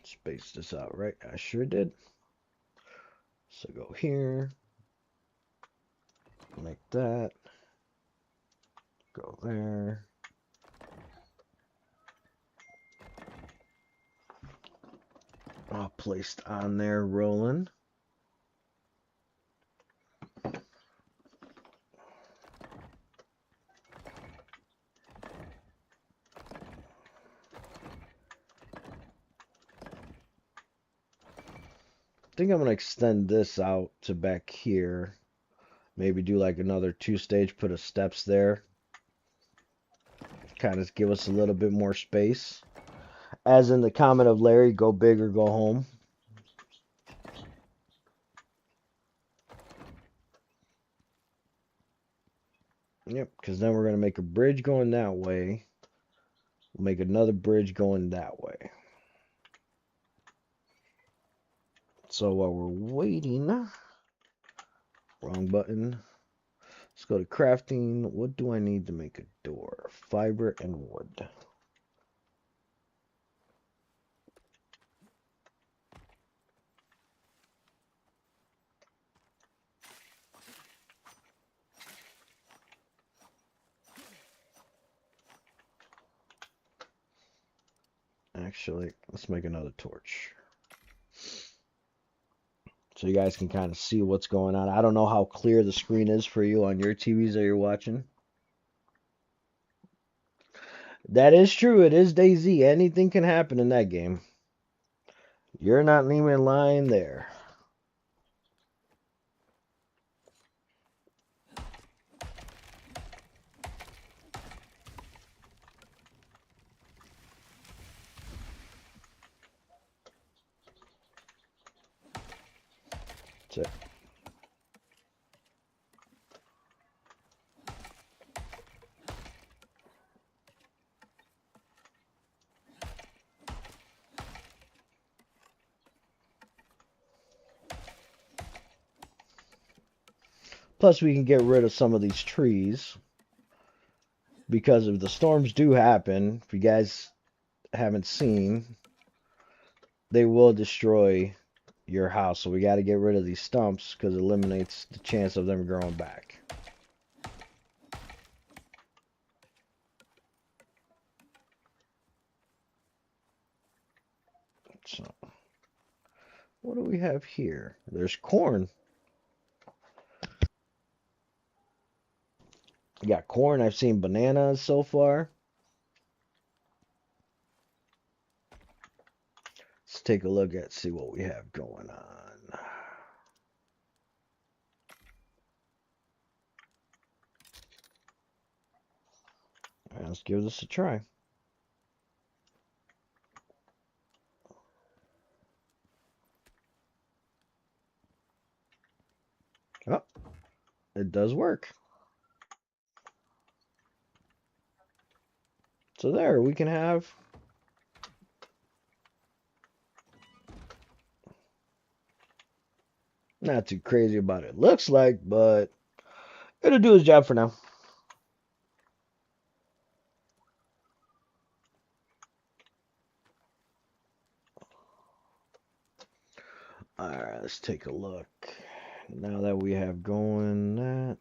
Space this out, right? I sure did. So go here, make that, go there. All placed on there, rolling. I think I'm going to extend this out to back here. Maybe do like another 2-stage, put a steps there. Kind of give us a little bit more space. As in the comment of Larry, go big or go home. Yep, because then we're going to make a bridge going that way. We'll make another bridge going that way. So while we're waiting, wrong button. Let's go to crafting. What do I need to make a door? Fiber and wood. Actually, let's make another torch. So you guys can kind of see what's going on. I don't know how clear the screen is for you on your TVs that you're watching. That is true. It is DayZ. Anything can happen in that game. You're not even lying there. That's it. Plus, we can get rid of some of these trees because if the storms do happen, if you guys haven't seen, they will destroy your house. So we got to get rid of these stumps because it eliminates the chance of them growing back. So, what do we have here? There's corn. You got corn. I've seen bananas so far. Let's take a look at see what we have going on. All right, let's give this a try. Oh, it does work. So there, we can have not too crazy about it looks like, but it'll do its job for now. All right, let's take a look. Now that we have going that.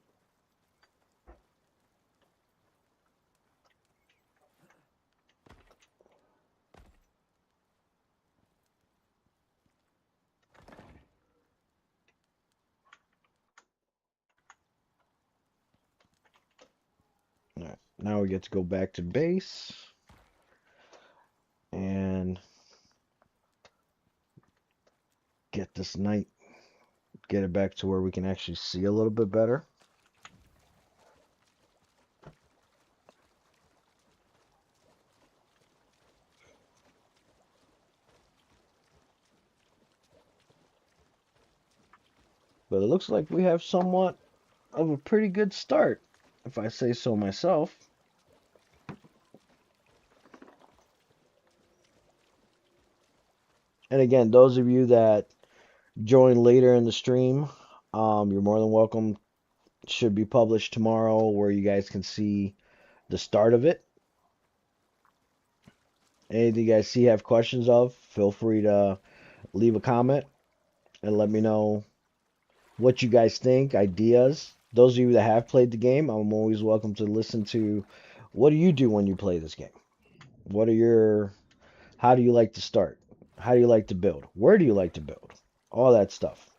All right, now we get to go back to base and get this night, get it back to where we can actually see a little bit better. But it looks like we have somewhat of a pretty good start, if I say so myself. And again, those of you that join later in the stream, you're more than welcome. Should be published tomorrow where you guys can see the start of it. Anything you guys see have questions of, feel free to leave a comment and let me know what you guys think, ideas. Those of you that have played the game, I'm always welcome to listen to what do you do when you play this game? What are your, how do you like to start? How do you like to build? Where do you like to build? All that stuff.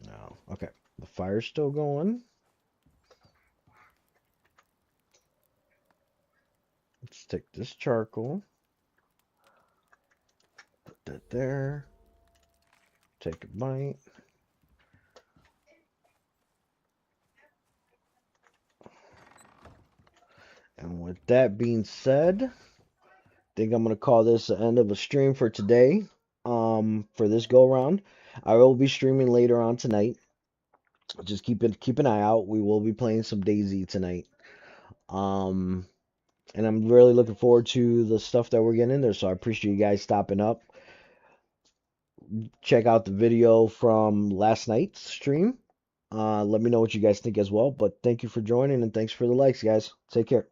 No. Okay. The fire's still going. Let's take this charcoal. Put that there. Take a bite. And with that being said, I think I'm gonna call this the end of a stream for today. For this go round, I will be streaming later on tonight. Just keep an eye out. We will be playing some DayZ tonight. Um, and I'm really looking forward to the stuff that we're getting in there. So I appreciate you guys stopping up. Check out the video from last night's stream. Let me know what you guys think as well. But thank you for joining and thanks for the likes, guys. Take care.